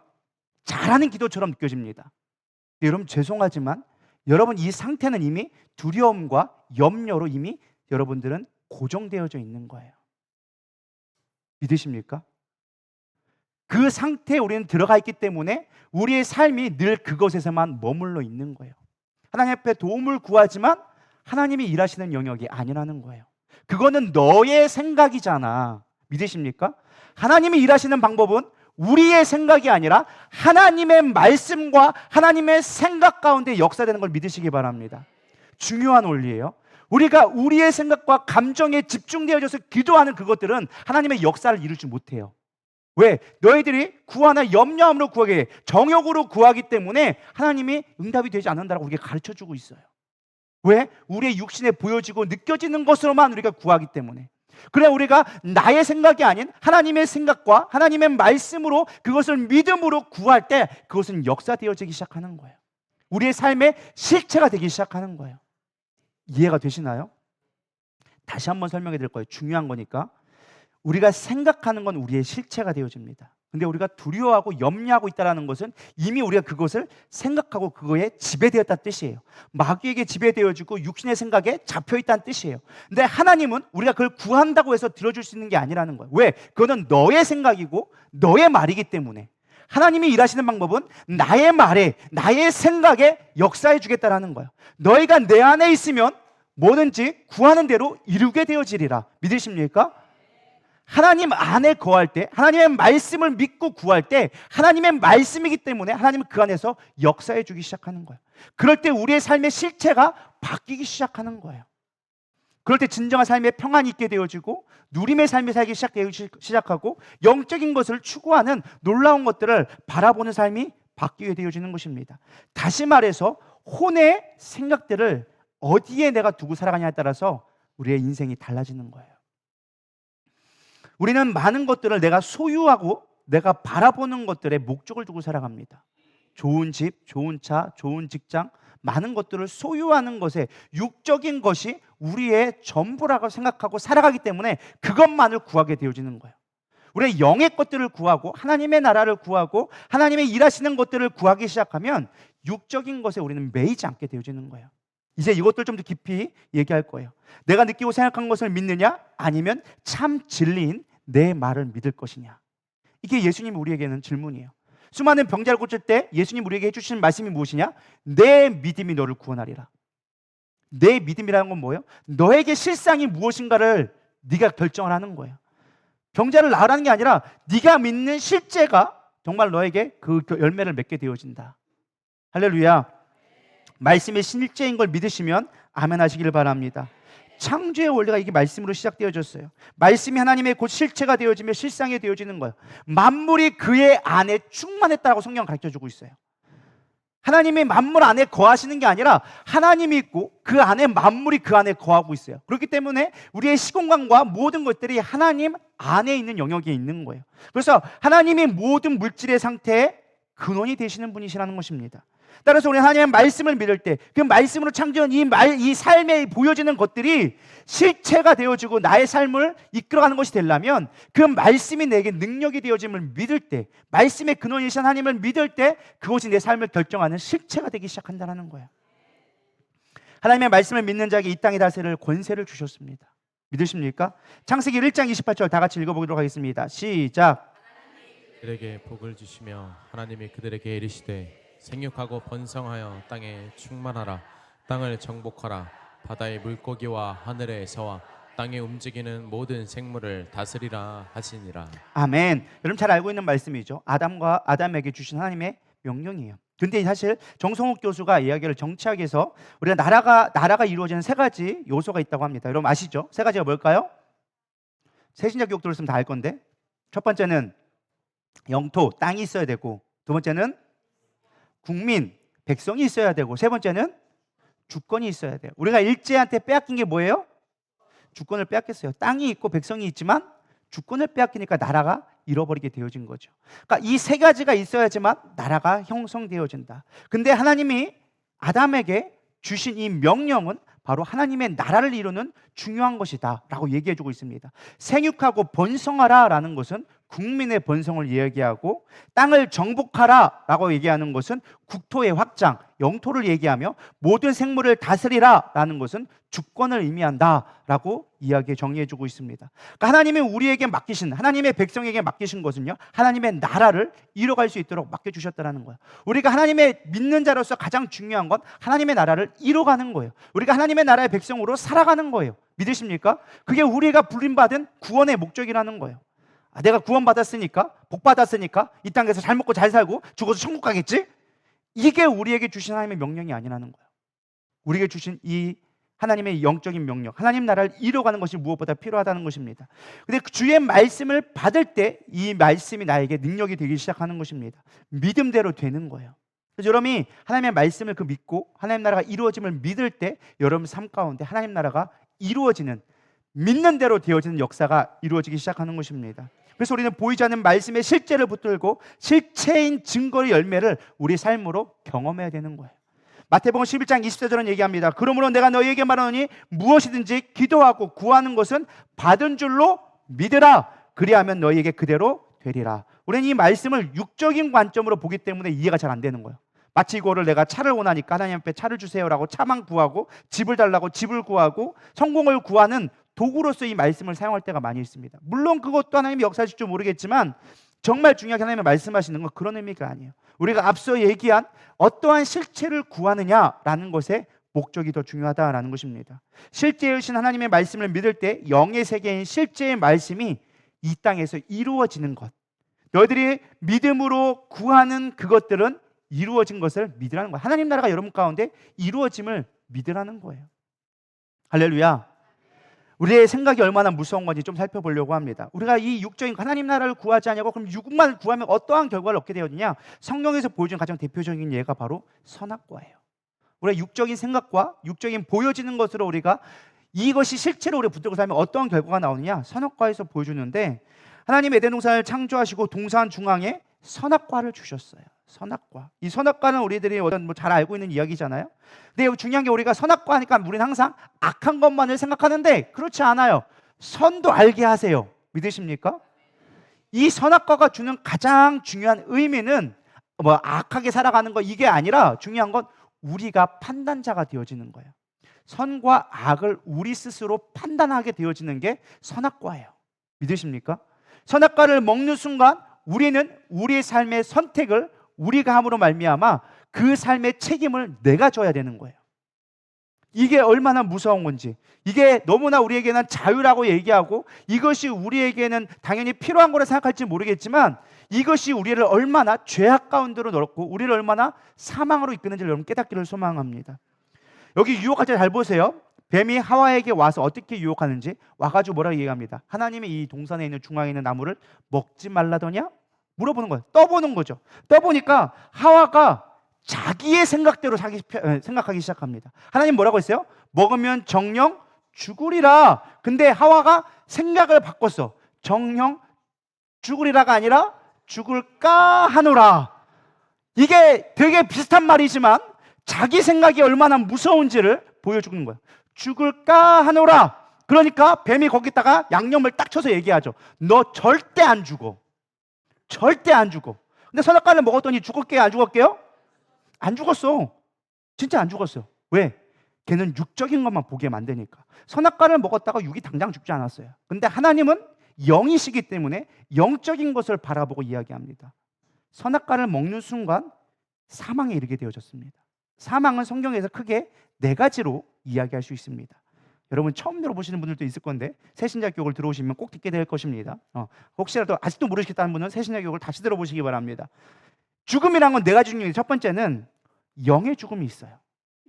잘하는 기도처럼 느껴집니다. 여러분, 죄송하지만 여러분 이 상태는 이미 두려움과 염려로 이미 여러분들은 고정되어져 있는 거예요. 믿으십니까? 그 상태에 우리는 들어가 있기 때문에 우리의 삶이 늘 그것에서만 머물러 있는 거예요. 하나님 앞에 도움을 구하지만 하나님이 일하시는 영역이 아니라는 거예요. 그거는 너의 생각이잖아. 믿으십니까? 하나님이 일하시는 방법은 우리의 생각이 아니라 하나님의 말씀과 하나님의 생각 가운데 역사되는 걸 믿으시기 바랍니다. 중요한 원리예요. 우리가 우리의 생각과 감정에 집중되어져서 기도하는 그것들은 하나님의 역사를 이루지 못해요. 왜? 너희들이 구하나 염려함으로 구하게 돼. 정욕으로 구하기 때문에 하나님이 응답이 되지 않는다고 우리가 가르쳐주고 있어요. 왜? 우리의 육신에 보여지고 느껴지는 것으로만 우리가 구하기 때문에. 그래, 우리가 나의 생각이 아닌 하나님의 생각과 하나님의 말씀으로 그것을 믿음으로 구할 때 그것은 역사되어지기 시작하는 거예요. 우리의 삶의 실체가 되기 시작하는 거예요. 이해가 되시나요? 다시 한번 설명해 드릴 거예요. 중요한 거니까. 우리가 생각하는 건 우리의 실체가 되어집니다. 근데 우리가 두려워하고 염려하고 있다는 것은 이미 우리가 그것을 생각하고 그거에 지배되었다는 뜻이에요. 마귀에게 지배되어지고 육신의 생각에 잡혀있다는 뜻이에요. 근데 하나님은 우리가 그걸 구한다고 해서 들어줄 수 있는 게 아니라는 거예요. 왜? 그거는 너의 생각이고 너의 말이기 때문에. 하나님이 일하시는 방법은 나의 말에, 나의 생각에 역사해 주겠다라는 거예요. 너희가 내 안에 있으면 뭐든지 구하는 대로 이루게 되어지리라. 믿으십니까? 하나님 안에 거할 때, 하나님의 말씀을 믿고 구할 때 하나님의 말씀이기 때문에 하나님은 그 안에서 역사해 주기 시작하는 거예요. 그럴 때 우리의 삶의 실체가 바뀌기 시작하는 거예요. 그럴 때 진정한 삶의 평안이 있게 되어지고 누림의 삶이 살기 시작하고 영적인 것을 추구하는 놀라운 것들을 바라보는 삶이 바뀌게 되어지는 것입니다. 다시 말해서 혼의 생각들을 어디에 내가 두고 살아가냐에 따라서 우리의 인생이 달라지는 거예요. 우리는 많은 것들을 내가 소유하고 내가 바라보는 것들에 목적을 두고 살아갑니다. 좋은 집, 좋은 차, 좋은 직장, 많은 것들을 소유하는 것에 육적인 것이 우리의 전부라고 생각하고 살아가기 때문에 그것만을 구하게 되어지는 거예요. 우리의 영의 것들을 구하고 하나님의 나라를 구하고 하나님의 일하시는 것들을 구하기 시작하면 육적인 것에 우리는 매이지 않게 되어지는 거예요. 이제 이것들 좀 더 깊이 얘기할 거예요. 내가 느끼고 생각한 것을 믿느냐? 아니면 참 진리인 내 말을 믿을 것이냐? 이게 예수님이 우리에게는 질문이에요. 수많은 병자를 고칠 때 예수님 우리에게 해주시는 말씀이 무엇이냐? 내 믿음이 너를 구원하리라. 내 믿음이라는 건 뭐예요? 너에게 실상이 무엇인가를 네가 결정을 하는 거예요. 병자를 나으라는 게 아니라 네가 믿는 실제가 정말 너에게 그 열매를 맺게 되어진다. 할렐루야. 말씀의 실제인 걸 믿으시면 아멘 하시길 바랍니다. 창조의 원리가 이게 말씀으로 시작되어졌어요. 말씀이 하나님의 곧 실체가 되어지며 실상이 되어지는 거예요. 만물이 그의 안에 충만했다고 성경은 가르쳐주고 있어요. 하나님이 만물 안에 거하시는 게 아니라 하나님이 있고 그 안에 만물이 그 안에 거하고 있어요. 그렇기 때문에 우리의 시공간과 모든 것들이 하나님 안에 있는 영역에 있는 거예요. 그래서 하나님이 모든 물질의 상태에 근원이 되시는 분이시라는 것입니다. 따라서 우리 하나님의 말씀을 믿을 때 그 말씀으로 창조한 이 삶에 보여지는 것들이 실체가 되어지고 나의 삶을 이끌어가는 것이 되려면 그 말씀이 내게 능력이 되어짐을 믿을 때, 말씀의 근원이신 하나님을 믿을 때 그것이 내 삶을 결정하는 실체가 되기 시작한다는 거예요. 하나님의 말씀을 믿는 자에게 이 땅의 다스릴 권세를 주셨습니다. 믿으십니까? 창세기 1장 28절 다 같이 읽어보도록 하겠습니다. 시작. 그들에게 복을 주시며 하나님이 그들에게 이르시되 생육하고 번성하여 땅에 충만하라. 땅을 정복하라. 바다의 물고기와 하늘의 새와 땅에 움직이는 모든 생물을 다스리라 하시니라. 아멘. 여러분 잘 알고 있는 말씀이죠. 아담에게 주신 하나님의 명령이에요. 근데 사실 정성욱 교수가 이야기를 정치하게 해서 우리가 나라가 이루어지는 세 가지 요소가 있다고 합니다. 여러분 아시죠? 세 가지가 뭘까요? 세신자 교육 들었으면 다 알 건데, 첫 번째는 영토, 땅이 있어야 되고, 두 번째는 국민, 백성이 있어야 되고, 세 번째는 주권이 있어야 돼요. 우리가 일제한테 빼앗긴 게 뭐예요? 주권을 빼앗겼어요. 땅이 있고 백성이 있지만 주권을 빼앗기니까 나라가 잃어버리게 되어진 거죠. 그러니까 이 세 가지가 있어야지만 나라가 형성되어진다. 근데 하나님이 아담에게 주신 이 명령은 바로 하나님의 나라를 이루는 중요한 것이다 라고 얘기해주고 있습니다. 생육하고 번성하라 라는 것은 국민의 번성을 이야기하고, 땅을 정복하라 라고 얘기하는 것은 국토의 확장, 영토를 얘기하며, 모든 생물을 다스리라 라는 것은 주권을 의미한다 라고 정리해주고 있습니다. 그러니까 하나님이 우리에게 맡기신, 하나님의 백성에게 맡기신 것은요, 하나님의 나라를 이뤄갈 수 있도록 맡겨주셨다는 거예요. 우리가 하나님의 믿는 자로서 가장 중요한 건 하나님의 나라를 이뤄가는 거예요. 우리가 하나님의 나라의 백성으로 살아가는 거예요. 믿으십니까? 그게 우리가 불림받은 구원의 목적이라는 거예요. 내가 구원받았으니까, 복받았으니까 이 땅에서 잘 먹고 잘 살고 죽어서 천국 가겠지? 이게 우리에게 주신 하나님의 명령이 아니라는 거예요. 우리에게 주신 이 하나님의 영적인 명령, 하나님 나라를 이뤄가는 것이 무엇보다 필요하다는 것입니다. 근데 주의 말씀을 받을 때 이 말씀이 나에게 능력이 되기 시작하는 것입니다. 믿음대로 되는 거예요. 그래서 여러분이 하나님의 말씀을 믿고 하나님 나라가 이루어짐을 믿을 때 여러분 삶 가운데 하나님 나라가 이루어지는, 믿는 대로 되어지는 역사가 이루어지기 시작하는 것입니다. 그래서 우리는 보이지 않는 말씀의 실제를 붙들고 실체인 증거의 열매를 우리 삶으로 경험해야 되는 거예요. 마태복음 11장 24절은 얘기합니다. 그러므로 내가 너희에게 말하노니 무엇이든지 기도하고 구하는 것은 받은 줄로 믿으라. 그리하면 너희에게 그대로 되리라. 우리는 이 말씀을 육적인 관점으로 보기 때문에 이해가 잘 안 되는 거예요. 마치 이거를 내가 차를 원하니까 하나님 앞에 차를 주세요라고 차만 구하고, 집을 달라고 집을 구하고, 성공을 구하는 도구로서 이 말씀을 사용할 때가 많이 있습니다. 물론 그것도 하나님의 역사일지 좀 모르겠지만 정말 중요하게 하나님의 말씀하시는 건 그런 의미가 아니에요. 우리가 앞서 얘기한 어떠한 실체를 구하느냐라는 것의 목적이 더 중요하다라는 것입니다. 실제이신 하나님의 말씀을 믿을 때 영의 세계인 실제의 말씀이 이 땅에서 이루어지는 것, 너희들이 믿음으로 구하는 그것들은 이루어진 것을 믿으라는 거예요. 하나님 나라가 여러분 가운데 이루어짐을 믿으라는 거예요. 할렐루야. 우리의 생각이 얼마나 무서운 건지 좀 살펴보려고 합니다. 우리가 이 육적인 하나님 나라를 구하지 않냐고, 그럼 육만 구하면 어떠한 결과를 얻게 되었느냐? 성경에서 보여준 가장 대표적인 예가 바로 선악과예요. 우리가 육적인 생각과 육적인 보여지는 것으로 우리가 이것이 실체로 우리가 붙들고 살면 어떠한 결과가 나오느냐? 선악과에서 보여주는데, 하나님 에덴 동산을 창조하시고 동산 중앙에 선악과를 주셨어요. 선악과. 이 선악과는 우리들이 잘 알고 있는 이야기잖아요. 근데 여기 중요한 게, 우리가 선악과 하니까 우리는 항상 악한 것만을 생각하는데 그렇지 않아요. 선도 알게 하세요. 믿으십니까? 이 선악과가 주는 가장 중요한 의미는 악하게 살아가는 거 이게 아니라, 중요한 건 우리가 판단자가 되어지는 거예요. 선과 악을 우리 스스로 판단하게 되어지는 게 선악과예요. 믿으십니까? 선악과를 먹는 순간 우리는 우리의 삶의 선택을 우리가 함으로 말미암아 그 삶의 책임을 내가 져야 되는 거예요. 이게 얼마나 무서운 건지, 이게 너무나 우리에게는 자유라고 얘기하고 이것이 우리에게는 당연히 필요한 거라 생각할지 모르겠지만, 이것이 우리를 얼마나 죄악 가운데로 넣고 우리를 얼마나 사망으로 이끄는지를 여러분 깨닫기를 소망합니다. 여기 유혹할 때 잘 보세요. 뱀이 하와에게 와서 어떻게 유혹하는지, 와가지고 뭐라고 얘기합니다. 하나님이 이 동산에 있는 중앙에 있는 나무를 먹지 말라더냐? 물어보는 거예요. 떠보는 거죠. 떠보니까 하와가 자기의 생각대로 생각하기 시작합니다. 하나님 뭐라고 했어요? 먹으면 정령 죽으리라. 근데 하와가 생각을 바꿨어. 정령 죽으리라가 아니라 죽을까 하노라. 이게 되게 비슷한 말이지만 자기 생각이 얼마나 무서운지를 보여주는 거예요. 죽을까 하노라. 그러니까 뱀이 거기다가 양념을 딱 쳐서 얘기하죠. 너 절대 안 죽어. 절대 안 죽어. 근데 선악과를 먹었더니 죽을게요, 안 죽었게요? 안 죽었어. 진짜 안 죽었어. 왜? 걔는 육적인 것만 보게 만드니까. 선악과를 먹었다가 육이 당장 죽지 않았어요. 근데 하나님은 영이시기 때문에 영적인 것을 바라보고 이야기합니다. 선악과를 먹는 순간 사망에 이르게 되어졌습니다. 사망은 성경에서 크게 네 가지로 이야기할 수 있습니다. 여러분 처음 들어보시는 분들도 있을 건데 새신자 교육을 들어오시면 꼭 듣게 될 것입니다. 혹시라도 아직도 모르시겠다는 분은 새신자 교육을 다시 들어보시기 바랍니다. 죽음이란 건 네 가지 중에 첫 번째는 영의 죽음이 있어요.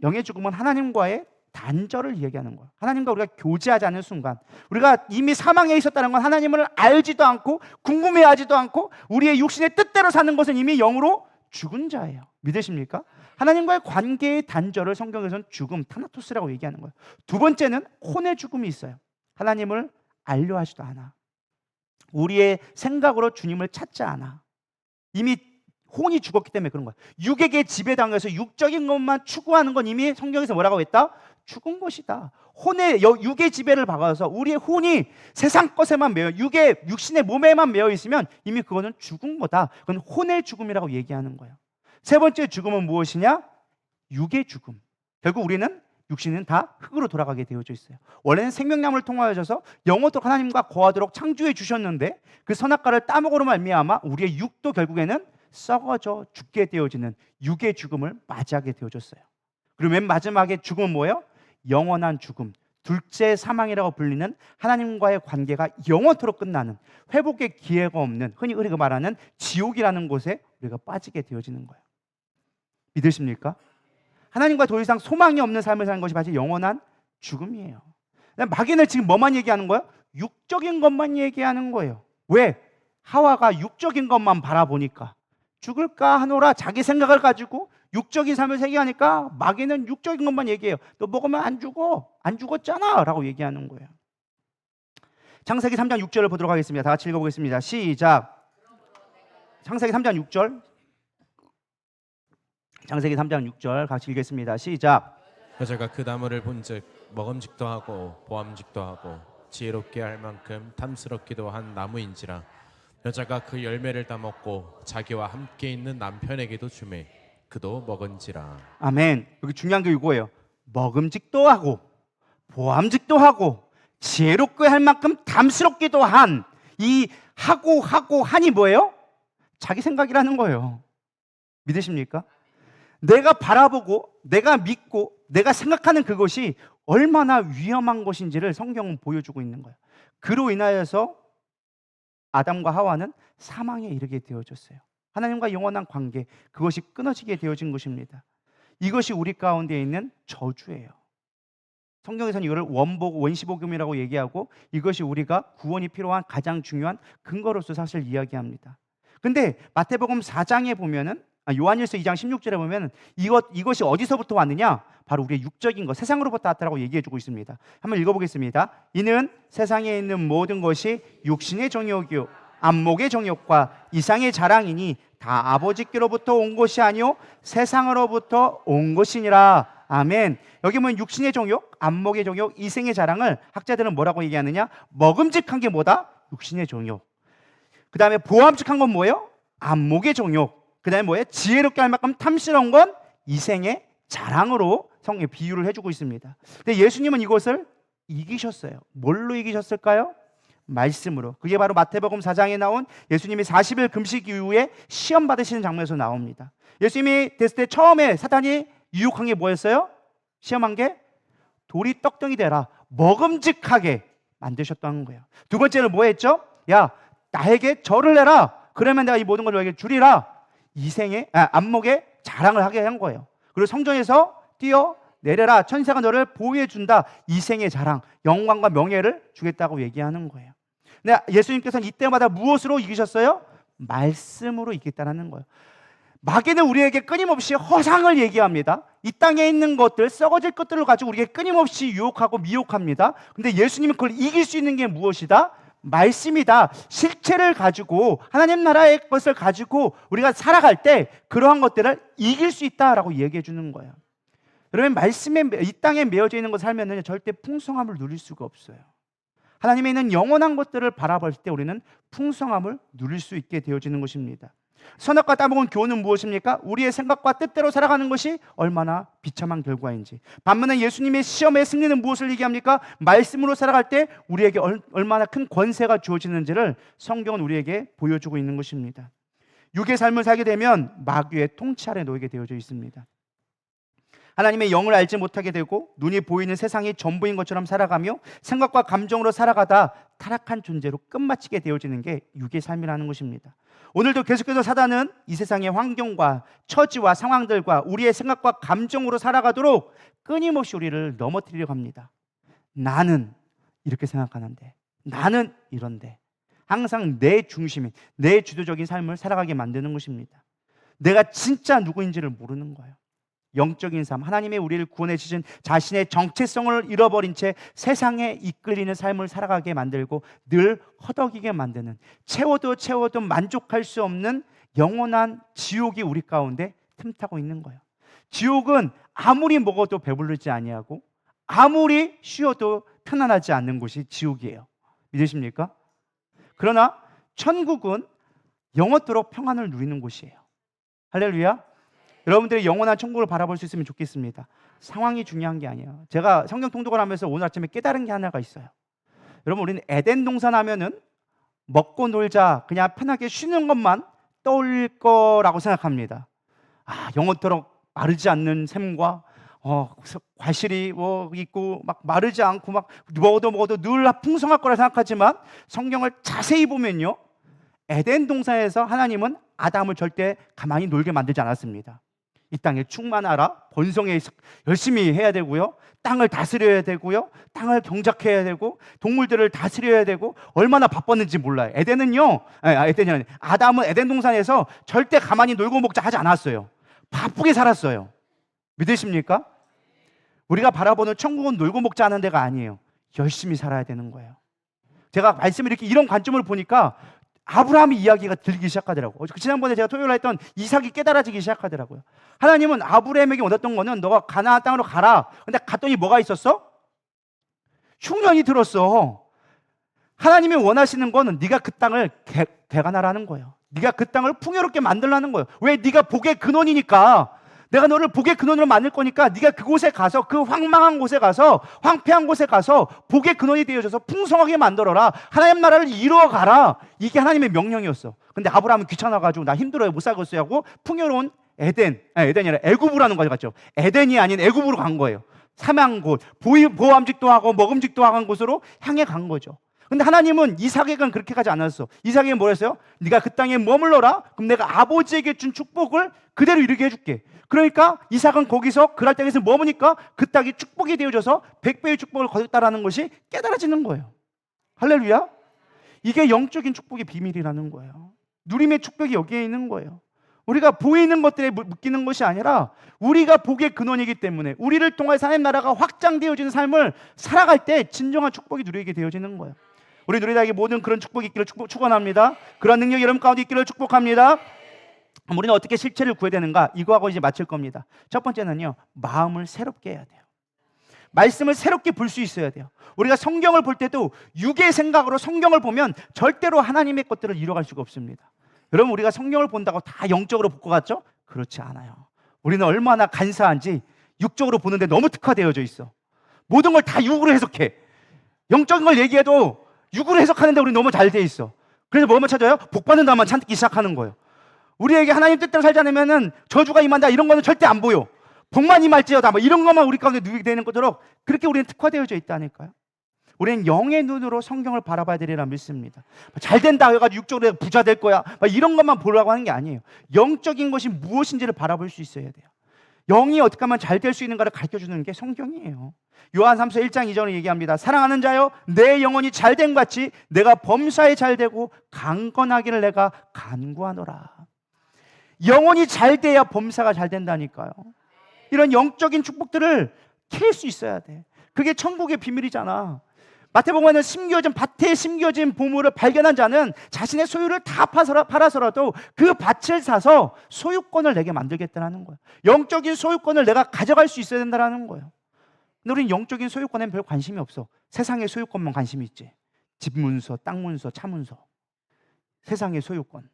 영의 죽음은 하나님과의 단절을 이야기하는 거예요. 하나님과 우리가 교제하지 않는 순간, 우리가 이미 사망에 있었다는 건 하나님을 알지도 않고 궁금해하지도 않고 우리의 육신의 뜻대로 사는 것은 이미 영으로 죽은 자예요. 믿으십니까? 하나님과의 관계의 단절을 성경에서는 죽음, 타나토스라고 얘기하는 거예요. 두 번째는 혼의 죽음이 있어요. 하나님을 알려하지도 않아. 우리의 생각으로 주님을 찾지 않아. 이미 혼이 죽었기 때문에 그런 거야. 육에게 지배당해서 육적인 것만 추구하는 건 이미 성경에서 뭐라고 했다? 죽은 것이다. 육의 지배를 받아서 우리의 혼이 세상 것에만 육신의 몸에만 매여 있으면 이미 그거는 죽은 거다. 그건 혼의 죽음이라고 얘기하는 거예요. 세 번째 죽음은 무엇이냐? 육의 죽음. 결국 우리는 육신은 다 흙으로 돌아가게 되어져 있어요. 원래는 생명나무를 통하여서 영원토록 하나님과 거하도록 창조해 주셨는데 그 선악과를 따먹으로 말미암아 우리의 육도 결국에는 썩어져 죽게 되어지는 육의 죽음을 맞이하게 되어졌어요. 그리고 맨 마지막에 죽음은 뭐예요? 영원한 죽음, 둘째 사망이라고 불리는 하나님과의 관계가 영원토록 끝나는, 회복의 기회가 없는, 흔히 우리가 말하는 지옥이라는 곳에 우리가 빠지게 되어지는 거예요. 믿으십니까? 하나님과 더 이상 소망이 없는 삶을 사는 것이 바로 영원한 죽음이에요. 마귀는 지금 뭐만 얘기하는 거예요? 육적인 것만 얘기하는 거예요. 왜? 하와가 육적인 것만 바라보니까 죽을까 하노라 자기 생각을 가지고 육적인 삶을 세계하니까 마귀는 육적인 것만 얘기해요. 너 먹으면 안 죽어. 안 죽었잖아 라고 얘기하는 거예요. 창세기 3장 6절을 보도록 하겠습니다. 다 같이 읽어보겠습니다. 시작. 창세기 3장 6절. 창세기 3장 6절 같이 읽겠습니다. 시작. 여자가 그 나무를 본즉 먹음직도 하고 보암직도 하고 지혜롭게 할 만큼 탐스럽기도 한 나무인지라. 여자가 그 열매를 따먹고 자기와 함께 있는 남편에게도 주매 그도 먹은지라. 아멘. 여기 중요한 게 이거예요. 먹음직도 하고 보암직도 하고 지혜롭게 할 만큼 탐스럽기도 한, 이 하고 한이 뭐예요? 자기 생각이라는 거예요. 믿으십니까? 내가 바라보고 내가 믿고 내가 생각하는 그것이 얼마나 위험한 것인지를 성경은 보여주고 있는 거예요. 그로 인하여서 아담과 하와는 사망에 이르게 되어졌어요. 하나님과 영원한 관계, 그것이 끊어지게 되어진 것입니다. 이것이 우리 가운데 있는 저주예요. 성경에서는 이거를 원시복음이라고 얘기하고 이것이 우리가 구원이 필요한 가장 중요한 근거로서 사실 이야기합니다. 근데 마태복음 4장에 보면은, 요한일서 2장 16절에 보면 이것이 어디서부터 왔느냐? 바로 우리의 육적인 것, 세상으로부터 왔다라고 얘기해주고 있습니다. 한번 읽어보겠습니다. 이는 세상에 있는 모든 것이 육신의 정욕이요 안목의 정욕과 이상의 자랑이니 다 아버지께로부터 온 것이 아니요 세상으로부터 온 것이니라. 아멘. 여기 보면 육신의 정욕, 안목의 정욕, 이생의 자랑을 학자들은 뭐라고 얘기하느냐? 먹음직한 게 뭐다? 육신의 정욕. 그 다음에 보암직한 건 뭐예요? 안목의 정욕. 그 다음에 뭐예요? 지혜롭게 할 만큼 탐스러운 건 이생의 자랑으로 성경에 비유를 해주고 있습니다. 근데 예수님은 이것을 이기셨어요. 뭘로 이기셨을까요? 말씀으로. 그게 바로 마태복음 4장에 나온 예수님이 40일 금식 이후에 시험 받으시는 장면에서 나옵니다. 예수님이 됐을 때 처음에 사탄이 유혹한 게 뭐였어요? 시험한 게 돌이 떡덩이 되라, 먹음직하게 만드셨다는 거예요. 두 번째는 뭐 했죠? 야, 나에게 절을 내라. 그러면 내가 이 모든 걸 너에게 주리라. 이생의 안목의 자랑을 하게 한 거예요. 그리고 성전에서 뛰어내려라. 천사가 너를 보호해 준다. 이생의 자랑, 영광과 명예를 주겠다고 얘기하는 거예요. 근데 예수님께서는 이때마다 무엇으로 이기셨어요? 말씀으로 이겼다는 거예요. 마귀는 우리에게 끊임없이 허상을 얘기합니다. 이 땅에 있는 것들, 썩어질 것들을 가지고 우리에게 끊임없이 유혹하고 미혹합니다. 근데 예수님은 그걸 이길 수 있는 게 무엇이다? 말씀이다. 실체를 가지고 하나님 나라의 것을 가지고 우리가 살아갈 때 그러한 것들을 이길 수 있다라고 얘기해 주는 거예요. 여러분, 말씀에 이 땅에 매어져 있는 것을 살면 절대 풍성함을 누릴 수가 없어요. 하나님에 있는 영원한 것들을 바라볼 때 우리는 풍성함을 누릴 수 있게 되어지는 것입니다. 선악과 따먹은 교훈은 무엇입니까? 우리의 생각과 뜻대로 살아가는 것이 얼마나 비참한 결과인지. 반면에 예수님의 시험의 승리는 무엇을 얘기합니까? 말씀으로 살아갈 때 우리에게 얼마나 큰 권세가 주어지는지를 성경은 우리에게 보여주고 있는 것입니다. 육의 삶을 살게 되면 마귀의 통치 아래 놓이게 되어져 있습니다. 하나님의 영을 알지 못하게 되고 눈이 보이는 세상이 전부인 것처럼 살아가며 생각과 감정으로 살아가다 타락한 존재로 끝마치게 되어지는 게 육의 삶이라는 것입니다. 오늘도 계속해서 사단은 이 세상의 환경과 처지와 상황들과 우리의 생각과 감정으로 살아가도록 끊임없이 우리를 넘어뜨리려고 합니다. 나는 이렇게 생각하는데, 나는 이런데, 항상 내 중심인, 내 주도적인 삶을 살아가게 만드는 것입니다. 내가 진짜 누구인지를 모르는 거예요. 영적인 삶, 하나님의 우리를 구원해 주신 자신의 정체성을 잃어버린 채 세상에 이끌리는 삶을 살아가게 만들고 늘 허덕이게 만드는, 채워도 만족할 수 없는 영원한 지옥이 우리 가운데 틈타고 있는 거예요. 지옥은 아무리 먹어도 배부르지 아니하고 아무리 쉬어도 편안하지 않는 곳이 지옥이에요. 믿으십니까? 그러나 천국은 영원토록 평안을 누리는 곳이에요. 할렐루야. 여러분들이 영원한 천국을 바라볼 수 있으면 좋겠습니다. 상황이 중요한 게 아니에요. 제가 성경 통독을 하면서 오늘 아침에 깨달은 게 하나가 있어요. 여러분, 우리는 에덴 동산 하면은 먹고 놀자, 그냥 편하게 쉬는 것만 떠올릴 거라고 생각합니다. 영원토록 마르지 않는 샘과 과실이 있고 막 마르지 않고 막 먹어도 늘 풍성할 거라 생각하지만 성경을 자세히 보면요, 에덴 동산에서 하나님은 아담을 절대 가만히 놀게 만들지 않았습니다. 이 땅에 충만하라, 번성에 열심히 해야 되고요, 땅을 다스려야 되고요, 땅을 경작해야 되고 동물들을 다스려야 되고 얼마나 바빴는지 몰라요. 아담은 에덴 동산에서 절대 가만히 놀고 먹자 하지 않았어요. 바쁘게 살았어요. 믿으십니까? 우리가 바라보는 천국은 놀고 먹자 하는 데가 아니에요. 열심히 살아야 되는 거예요. 제가 말씀을 이런 관점을 보니까 아브라함의 이야기가 들리기 시작하더라고요. 지난번에 제가 토요일에 했던 이삭이 깨달아지기 시작하더라고요. 하나님은 아브라함에게 원했던 거는 너가 가나안 땅으로 가라. 근데 갔더니 뭐가 있었어? 흉년이 들었어. 하나님이 원하시는 거는 네가 그 땅을 개간하라는 거예요. 네가 그 땅을 풍요롭게 만들라는 거예요. 왜? 네가 복의 근원이니까. 내가 너를 복의 근원으로 만들 거니까 네가 그곳에 가서, 그 황망한 곳에 가서, 황폐한 곳에 가서 복의 근원이 되어져서 풍성하게 만들어라. 하나님 나라를 이루어가라. 이게 하나님의 명령이었어. 근데 아브라함은 귀찮아가지고 나 힘들어요, 못 살겠어요 하고 풍요로운 에덴이 아니라 애굽으라는 거죠, 갔죠. 에덴이 아닌 애굽으로 간 거예요. 사망 곳, 보암직도 하고 먹음직도 하는 곳으로 향해 간 거죠. 근데 하나님은 이삭에게는 그렇게 가지 않았어. 이삭에게 뭐 했어요? 네가 그 땅에 머물러라. 그럼 내가 아버지에게 준 축복을 그대로 이루게 해줄게. 그러니까 이삭은 거기서 그랄 땅에서 머무니까 그 땅이 축복이 되어져서 100배의 축복을 거뒀다라는 것이 깨달아지는 거예요. 할렐루야. 이게 영적인 축복의 비밀이라는 거예요. 누림의 축복이 여기에 있는 거예요. 우리가 보이는 것들에 묶이는 것이 아니라 우리가 복의 근원이기 때문에 우리를 통해 하나님 나라가 확장되어지는 삶을 살아갈 때 진정한 축복이 누리게 되어지는 거예요. 우리 누리다에게 모든 그런 축복이 있기를 축원합니다. 그런 능력이 여러분 가운데 있기를 축복합니다. 우리는 어떻게 실체를 구해야 되는가? 이거하고 이제 마칠 겁니다. 첫 번째는요, 마음을 새롭게 해야 돼요. 말씀을 새롭게 볼 수 있어야 돼요. 우리가 성경을 볼 때도 육의 생각으로 성경을 보면 절대로 하나님의 것들을 이뤄갈 수가 없습니다. 여러분, 우리가 성경을 본다고 다 영적으로 볼 것 같죠? 그렇지 않아요. 우리는 얼마나 간사한지 육적으로 보는데 너무 특화되어져 있어. 모든 걸 다 육으로 해석해. 영적인 걸 얘기해도 육으로 해석하는데 우리 너무 잘 돼 있어. 그래서 뭐만 찾아요? 복 받는다만 찾기 시작하는 거예요. 우리에게 하나님 뜻대로 살지 않으면은 저주가 임한다 이런 거는 절대 안 보여. 복만 임할지어다 뭐 이런 것만 우리 가운데 누리게 되는 것처럼 그렇게 우리는 특화되어져 있다니까요. 우리는 영의 눈으로 성경을 바라봐야 되리라 믿습니다. 잘 된다 해가지고 육적으로 부자 될 거야 이런 것만 보려고 하는 게 아니에요. 영적인 것이 무엇인지를 바라볼 수 있어야 돼요. 영이 어떻게 하면 잘 될 수 있는가를 가르쳐주는 게 성경이에요. 요한 3서 1장 2절에 얘기합니다. 사랑하는 자여, 내 영혼이 잘됨 같이 내가 범사에 잘되고 강건하기를 내가 간구하노라. 영혼이 잘 돼야 범사가 잘 된다니까요. 이런 영적인 축복들을 캘 수 있어야 돼. 그게 천국의 비밀이잖아. 마태복음에는 밭에 심겨진 보물을 발견한 자는 자신의 소유를 다 팔아서라도 그 밭을 사서 소유권을 내게 만들겠다는 거예요. 영적인 소유권을 내가 가져갈 수 있어야 된다는 거예요. 근데 우리는 영적인 소유권에는 별 관심이 없어. 세상의 소유권만 관심이 있지. 집 문서, 땅 문서, 차 문서. 세상의 소유권.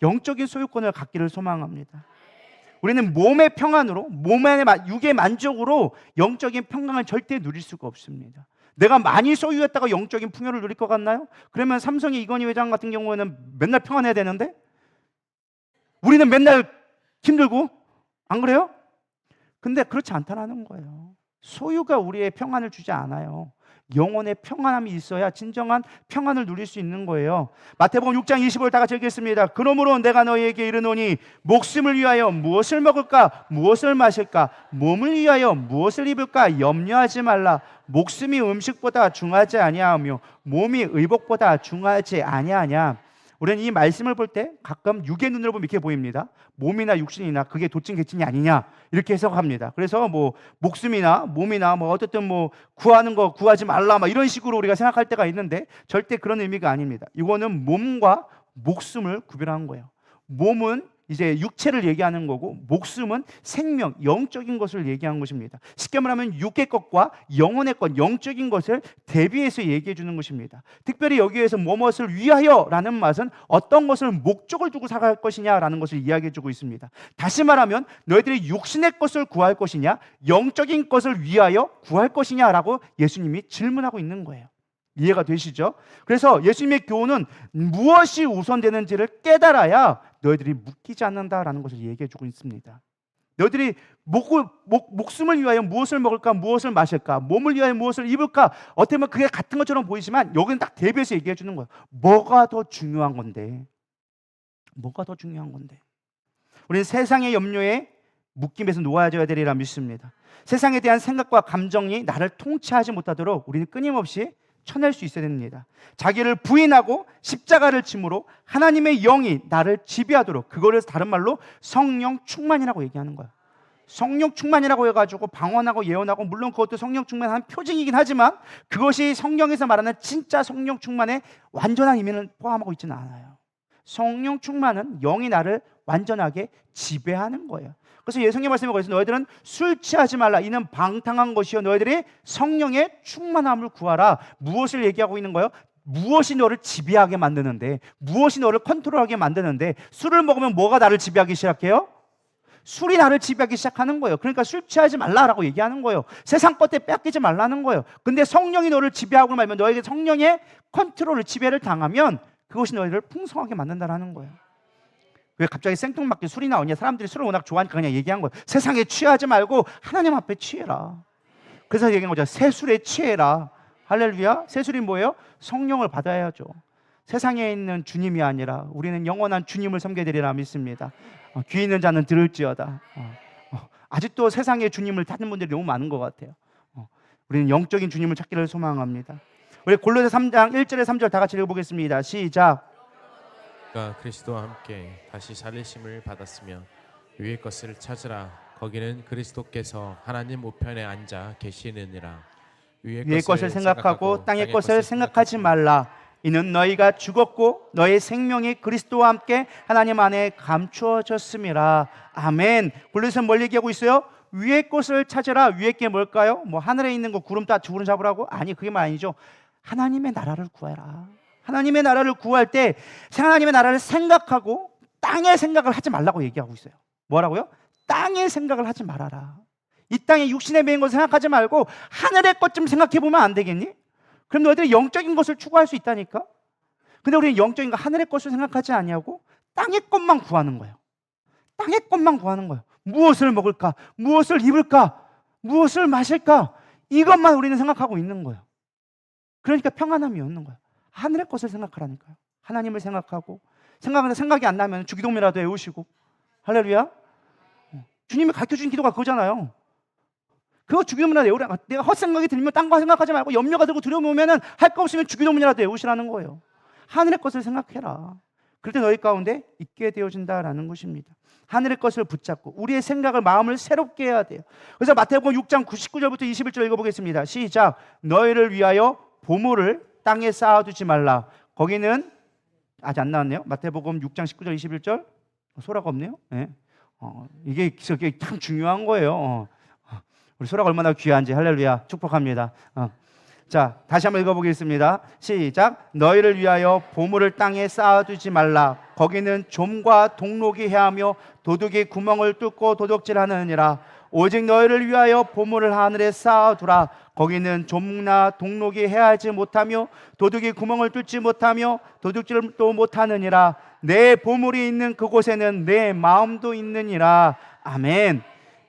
영적인 소유권을 갖기를 소망합니다. 우리는 몸의 평안으로, 육의 만족으로 영적인 평강을 절대 누릴 수가 없습니다. 내가 많이 소유했다가 영적인 풍요를 누릴 것 같나요? 그러면 삼성의 이건희 회장 같은 경우에는 맨날 평안해야 되는데 우리는 맨날 힘들고, 안 그래요? 근데 그렇지 않다라는 거예요. 소유가 우리의 평안을 주지 않아요. 영혼의 평안함이 있어야 진정한 평안을 누릴 수 있는 거예요. 마태복음 6장 20절 다 같이 읽겠습니다. 그러므로 내가 너희에게 이르노니 목숨을 위하여 무엇을 먹을까 무엇을 마실까 몸을 위하여 무엇을 입을까 염려하지 말라. 목숨이 음식보다 중하지 아니하며 몸이 의복보다 중하지 아니하냐. 우리는 이 말씀을 볼 때 가끔 육의 눈으로 보면 이렇게 보입니다. 몸이나 육신이나 그게 도찐개찐이 아니냐 이렇게 해석합니다. 그래서 뭐 목숨이나 몸이나 뭐 어쨌든 뭐 구하는 거 구하지 말라 막 이런 식으로 우리가 생각할 때가 있는데 절대 그런 의미가 아닙니다. 이거는 몸과 목숨을 구별한 거예요. 몸은 이제 육체를 얘기하는 거고 목숨은 생명, 영적인 것을 얘기하는 것입니다. 쉽게 말하면 육의 것과 영혼의 것, 영적인 것을 대비해서 얘기해 주는 것입니다. 특별히 여기에서 무엇을 위하여라는 말은 어떤 것을 목적을 두고 살아갈 것이냐라는 것을 이야기해 주고 있습니다. 다시 말하면 너희들이 육신의 것을 구할 것이냐 영적인 것을 위하여 구할 것이냐라고 예수님이 질문하고 있는 거예요. 이해가 되시죠? 그래서 예수님의 교훈은 무엇이 우선되는지를 깨달아야 너희들이 묶이지 않는다라는 것을 얘기해 주고 있습니다. 너희들이 목숨을 위하여 무엇을 먹을까 무엇을 마실까 몸을 위하여 무엇을 입을까 어떻게 보면 그게 같은 것처럼 보이지만 여기는 딱 대비해서 얘기해 주는 거예요. 뭐가 더 중요한 건데? 뭐가 더 중요한 건데? 우리는 세상의 염려에 묶임에서 놓아져야 되리라 믿습니다. 세상에 대한 생각과 감정이 나를 통치하지 못하도록 우리는 끊임없이 쳐낼 수 있어야 됩니다. 자기를 부인하고 십자가를 짐으로 하나님의 영이 나를 지배하도록, 그거를 다른 말로 성령 충만이라고 얘기하는 거야. 성령 충만이라고 해가지고 방언하고 예언하고 물론 그것도 성령 충만한 표징이긴 하지만 그것이 성경에서 말하는 진짜 성령 충만의 완전한 의미를 포함하고 있지는 않아요. 성령 충만은 영이 나를 완전하게 지배하는 거예요. 그래서 예수님 말씀에 거기서 너희들은 술 취하지 말라. 이는 방탕한 것이요 너희들이 성령의 충만함을 구하라. 무엇을 얘기하고 있는 거예요? 무엇이 너를 지배하게 만드는데, 무엇이 너를 컨트롤하게 만드는데, 술을 먹으면 뭐가 나를 지배하기 시작해요? 술이 나를 지배하기 시작하는 거예요. 그러니까 술 취하지 말라라고 얘기하는 거예요. 세상 것에 뺏기지 말라는 거예요. 근데 성령이 너를 지배하고 말면 너에게 성령의 컨트롤을 지배를 당하면 그것이 너희를 풍성하게 만든다라는 거예요. 왜 갑자기 생뚱맞게 술이 나오냐? 사람들이 술을 워낙 좋아하니까 그냥 얘기한 거예요. 세상에 취하지 말고 하나님 앞에 취해라. 그래서 얘기한 거죠. 새술에 취해라. 할렐루야. 새술이 뭐예요? 성령을 받아야죠. 세상에 있는 주님이 아니라 우리는 영원한 주님을 섬겨야 되리라 믿습니다. 귀 있는 자는 들을지어다. 아직도 세상의 주님을 찾는 분들이 너무 많은 것 같아요. 우리는 영적인 주님을 찾기를 소망합니다. 우리 골로새 3장 1절에 3절 다 같이 읽어보겠습니다. 시작. 그가 그리스도와 함께 다시 살리심을 받았으며 위의 것을 찾으라. 거기는 그리스도께서 하나님 우편에 앉아 계시느니라. 위의 것을 생각하고 땅의 것을 생각하지 말라. 이는 너희가 죽었고 너희 생명이 그리스도와 함께 하나님 안에 감추어졌음이라. 아멘. 골로새서 뭘 얘기하고 있어요? 위의 것을 찾으라. 위의 게 뭘까요? 뭐 하늘에 있는 거 구름 따 구름 잡으라고? 아니, 그게 말 아니죠. 하나님의 나라를 구해라. 하나님의 나라를 구할 때 하나님의 나라를 생각하고 땅의 생각을 하지 말라고 얘기하고 있어요. 뭐라고요? 땅의 생각을 하지 말아라. 이 땅에 육신에 매인 것을 생각하지 말고 하늘의 것 좀 생각해 보면 안 되겠니? 그럼 너희들이 영적인 것을 추구할 수 있다니까. 근데 우리는 영적인 거 하늘의 것을 생각하지 아니하고 땅의 것만 구하는 거예요. 땅의 것만 구하는 거예요. 무엇을 먹을까? 무엇을 입을까? 무엇을 마실까? 이것만 우리는 생각하고 있는 거예요. 그러니까 평안함이 없는 거예요. 하늘의 것을 생각하라니까요. 하나님을 생각하고 생각하는데 생각이 안 나면 주기도문이라도 외우시고. 할렐루야. 주님이 가르쳐주신 기도가 그거잖아요. 그거 주기도문이라도 외우라. 내가 헛생각이 들면 딴 거 생각하지 말고 염려가 들고 두려움이 오면 할 거 없으면 주기도문이라도 외우시라는 거예요. 하늘의 것을 생각해라. 그럴 때 너희 가운데 있게 되어진다라는 것입니다. 하늘의 것을 붙잡고 우리의 생각을 마음을 새롭게 해야 돼요. 그래서 마태복음 6장 19절부터 21절 읽어보겠습니다. 시작. 너희를 위하여 보물을 땅에 쌓아두지 말라. 거기는 아직 안 나왔네요. 마태복음 6장 19절 21절 소라가 없네요. 네. 이게 참 중요한 거예요. 우리 소라가 얼마나 귀한지. 할렐루야. 축복합니다. 자, 다시 한번 읽어보겠습니다. 시작. 너희를 위하여 보물을 땅에 쌓아두지 말라. 거기는 좀과 동록이 해하며 도둑이 구멍을 뚫고 도둑질하느니라. 오직 너희를 위하여 보물을 하늘에 쌓아두라. 거기는 좀나 동록이 해하지 못하며 도둑이 구멍을 뚫지 못하며 도둑질도 못하느니라. 내 보물이 있는 그곳에는 내 마음도 있느니라. 아멘.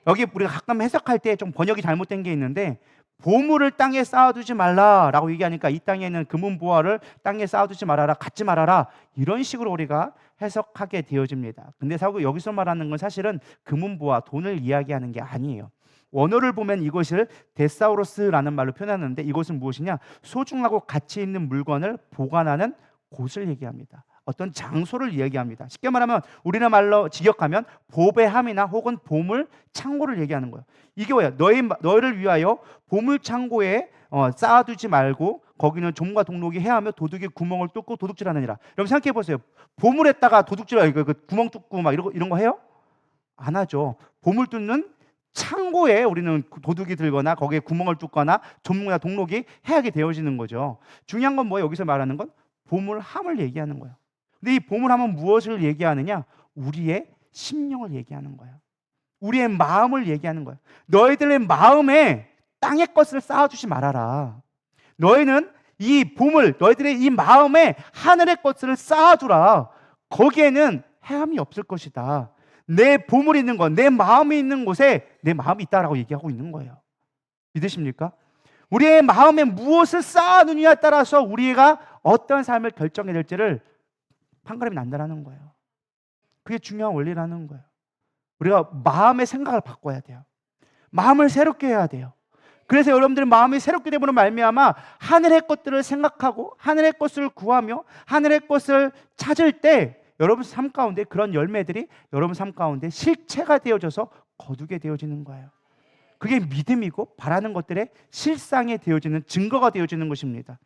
여기 우리가 가끔 해석할 때 좀 번역이 잘못된 게 있는데, 보물을 땅에 쌓아두지 말라라고 얘기하니까 이 땅에 있는 금은보화를 땅에 쌓아두지 말아라, 갖지 말아라, 이런 식으로 우리가 해석하게 되어집니다. 근데 사실 여기서 말하는 건 사실은 금은보화, 돈을 이야기하는 게 아니에요. 원어를 보면 이것을 데사우로스라는 말로 표현하는데, 이것은 무엇이냐? 소중하고 가치 있는 물건을 보관하는 곳을 얘기합니다. 어떤 장소를 얘기합니다. 쉽게 말하면 우리나라 말로 직역하면 보배함이나 혹은 보물 창고를 얘기하는 거예요. 이게 뭐야? 너희를 위하여 보물 창고에 쌓아두지 말고 거기는 좀과 동록이 해하며 도둑이 구멍을 뚫고 도둑질하느니라. 여러분 생각해 보세요. 보물에다가 도둑질, 그 구멍 뚫고 막 이런 거 해요? 안 하죠. 보물 뚫는 창고에 우리는 도둑이 들거나 거기에 구멍을 뚫거나 좀과 동록이 해하게 되어지는 거죠. 중요한 건 뭐예요? 여기서 말하는 건 보물함을 얘기하는 거예요. 근데 이 보물함은 무엇을 얘기하느냐? 우리의 심령을 얘기하는 거예요. 우리의 마음을 얘기하는 거예요. 너희들의 마음에 땅의 것을 쌓아두지 말아라. 너희는 이 보물, 너희들의 이 마음에 하늘의 것을 쌓아두라. 거기에는 해함이 없을 것이다. 내 보물이 있는 것, 내 마음이 있는 곳에 내 마음이 있다라고 얘기하고 있는 거예요. 믿으십니까? 우리의 마음에 무엇을 쌓아두느냐에 따라서 우리가 어떤 삶을 결정해야 될지를 판가름이 난다라는 거예요. 그게 중요한 원리라는 거예요. 우리가 마음의 생각을 바꿔야 돼요. 마음을 새롭게 해야 돼요. 그래서 여러분들의 마음이 새롭게 되므로 말미암아 하늘의 것들을 생각하고 하늘의 것을 구하며 하늘의 것을 찾을 때 여러분 삶 가운데 그런 열매들이 여러분 삶 가운데 실체가 되어져서 거두게 되어지는 거예요. 그게 믿음이고 바라는 것들의 실상이 되어지는 증거가 되어지는 것입니다.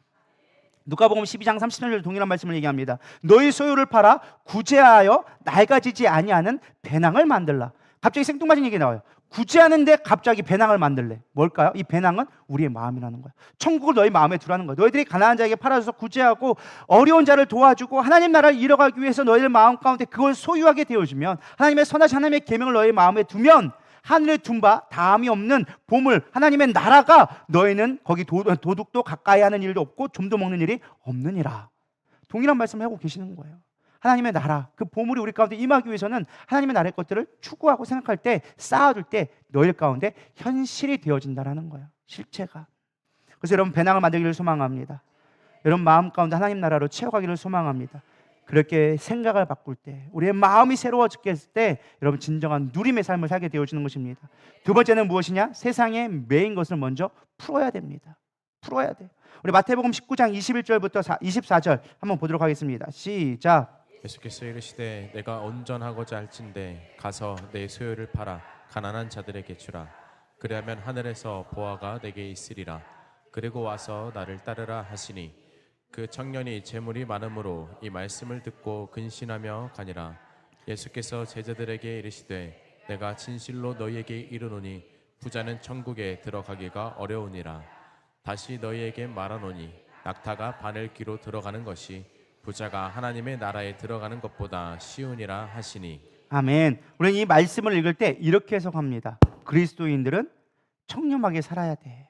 누가복음 12장 30절 동일한 말씀을 얘기합니다. 너희 소유를 팔아 구제하여 낡아지지 아니하는 배낭을 만들라. 갑자기 생뚱맞은 얘기 나와요. 구제하는데 갑자기 배낭을 만들래. 뭘까요? 이 배낭은 우리의 마음이라는 거예요. 천국을 너희 마음에 두라는 거예요. 너희들이 가난한 자에게 팔아줘서 구제하고 어려운 자를 도와주고 하나님 나라를 이뤄가기 위해서 너희들 마음 가운데 그걸 소유하게 되어주면, 하나님의 선하신 하나님의 계명을 너희 마음에 두면 하늘에 둔 바 다함이 없는 보물 하나님의 나라가 너희는 거기 도둑도 가까이 하는 일도 없고 좀도 먹는 일이 없느니라. 동일한 말씀을 하고 계시는 거예요. 하나님의 나라, 그 보물이 우리 가운데 임하기 위해서는 하나님의 나라의 것들을 추구하고 생각할 때, 쌓아둘 때 너희 가운데 현실이 되어진다라는 거예요. 실체가. 그래서 여러분 배낭을 만들기를 소망합니다. 여러분 마음 가운데 하나님 나라로 채워가기를 소망합니다. 그렇게 생각을 바꿀 때, 우리의 마음이 새로워졌을 때 여러분 진정한 누림의 삶을 살게 되어지는 것입니다. 두 번째는 무엇이냐? 세상에 매인 것을 먼저 풀어야 됩니다. 풀어야 돼요. 우리 마태복음 19장 21절부터 24절 한번 보도록 하겠습니다. 시작. 예수께서 이르시되 내가 온전하고자 할진대 가서 내 소유를 팔아 가난한 자들에게 주라. 그리하면 하늘에서 보화가 내게 있으리라. 그리고 와서 나를 따르라 하시니 그 청년이 재물이 많음으로 이 말씀을 듣고 근신하며 가니라. 예수께서 제자들에게 이르시되 내가 진실로 너희에게 이르노니 부자는 천국에 들어가기가 어려우니라. 다시 너희에게 말하노니 낙타가 바늘귀로 들어가는 것이 부자가 하나님의 나라에 들어가는 것보다 쉬우니라 하시니. 아멘. 우리는 이 말씀을 읽을 때 이렇게 해석합니다. 그리스도인들은 청렴하게 살아야 돼.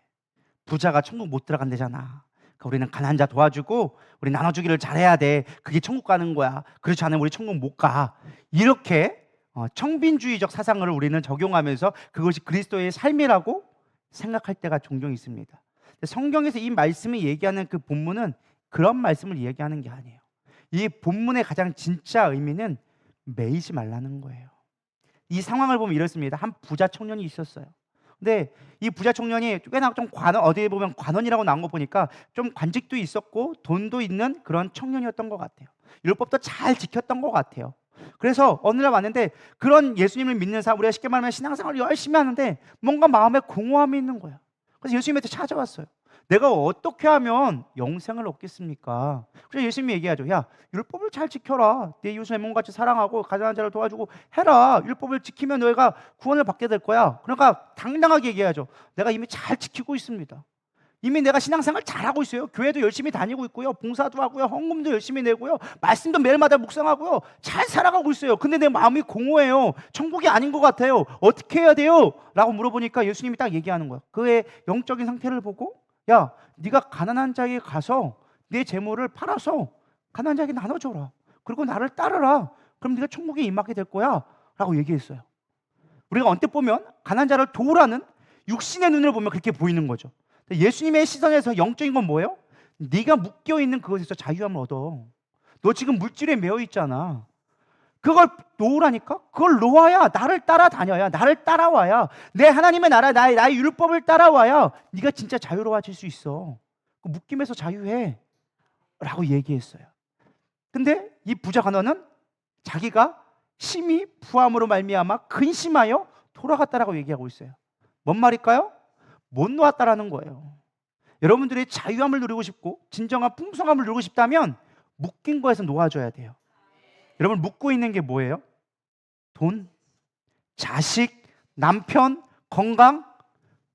부자가 천국 못 들어간대잖아. 그러니까 우리는 가난한 자 도와주고 우리 나눠주기를 잘해야 돼. 그게 천국 가는 거야. 그렇지 않으면 우리 천국 못 가. 이렇게 청빈주의적 사상을 우리는 적용하면서 그것이 그리스도의 삶이라고 생각할 때가 종종 있습니다. 성경에서 이 말씀이 얘기하는 그 본문은 그런 말씀을 얘기하는 게 아니에요. 이 본문의 가장 진짜 의미는 매이지 말라는 거예요. 이 상황을 보면 이렇습니다. 한 부자 청년이 있었어요. 근데 이 부자 청년이 꽤나 좀 어디에 보면 관원이라고 나온 거 보니까 좀 관직도 있었고 돈도 있는 그런 청년이었던 것 같아요. 율법도 잘 지켰던 것 같아요. 그래서 어느 날 왔는데 그런 예수님을 믿는 사람, 우리가 쉽게 말하면 신앙생활을 열심히 하는데 뭔가 마음에 공허함이 있는 거예요. 그래서 예수님한테 찾아왔어요. 내가 어떻게 하면 영생을 얻겠습니까? 그래서 예수님이 얘기하죠. 야, 율법을 잘 지켜라. 내 이웃을 내 몸같이 사랑하고 가난한 자를 도와주고 해라. 율법을 지키면 너희가 구원을 받게 될 거야. 그러니까 당당하게 얘기하죠. 내가 이미 잘 지키고 있습니다. 이미 내가 신앙생활 잘하고 있어요. 교회도 열심히 다니고 있고요. 봉사도 하고요. 헌금도 열심히 내고요. 말씀도 매일마다 묵상하고요. 잘 살아가고 있어요. 근데 내 마음이 공허해요. 천국이 아닌 것 같아요. 어떻게 해야 돼요? 라고 물어보니까 예수님이 딱 얘기하는 거야. 그의 영적인 상태를 보고, 야, 네가 가난한 자에게 가서 내 재물을 팔아서 가난한 자에게 나눠줘라. 그리고 나를 따르라. 그럼 네가 천국에 임하게 될 거야. 라고 얘기했어요. 우리가 언뜻 보면 가난한 자를 도우라는 육신의 눈을 보면 그렇게 보이는 거죠. 예수님의 시선에서 영적인 건 뭐예요? 네가 묶여있는 그것에서 자유함을 얻어. 너 지금 물질에 매여 있잖아. 그걸 놓으라니까? 그걸 놓아야 나를 따라다녀야, 나를 따라와야, 내 하나님의 나라, 나의 율법을 따라와야 네가 진짜 자유로워질 수 있어. 그 묶임에서 자유해 라고 얘기했어요. 근데 이 부자 간원은 자기가 심히 부함으로 말미암아 근심하여 돌아갔다라고 얘기하고 있어요. 뭔 말일까요? 못 놓았다라는 거예요. 여러분들이 자유함을 누리고 싶고 진정한 풍성함을 누리고 싶다면 묶인 거에서 놓아줘야 돼요. 여러분, 묶고 있는 게 뭐예요? 돈, 자식, 남편, 건강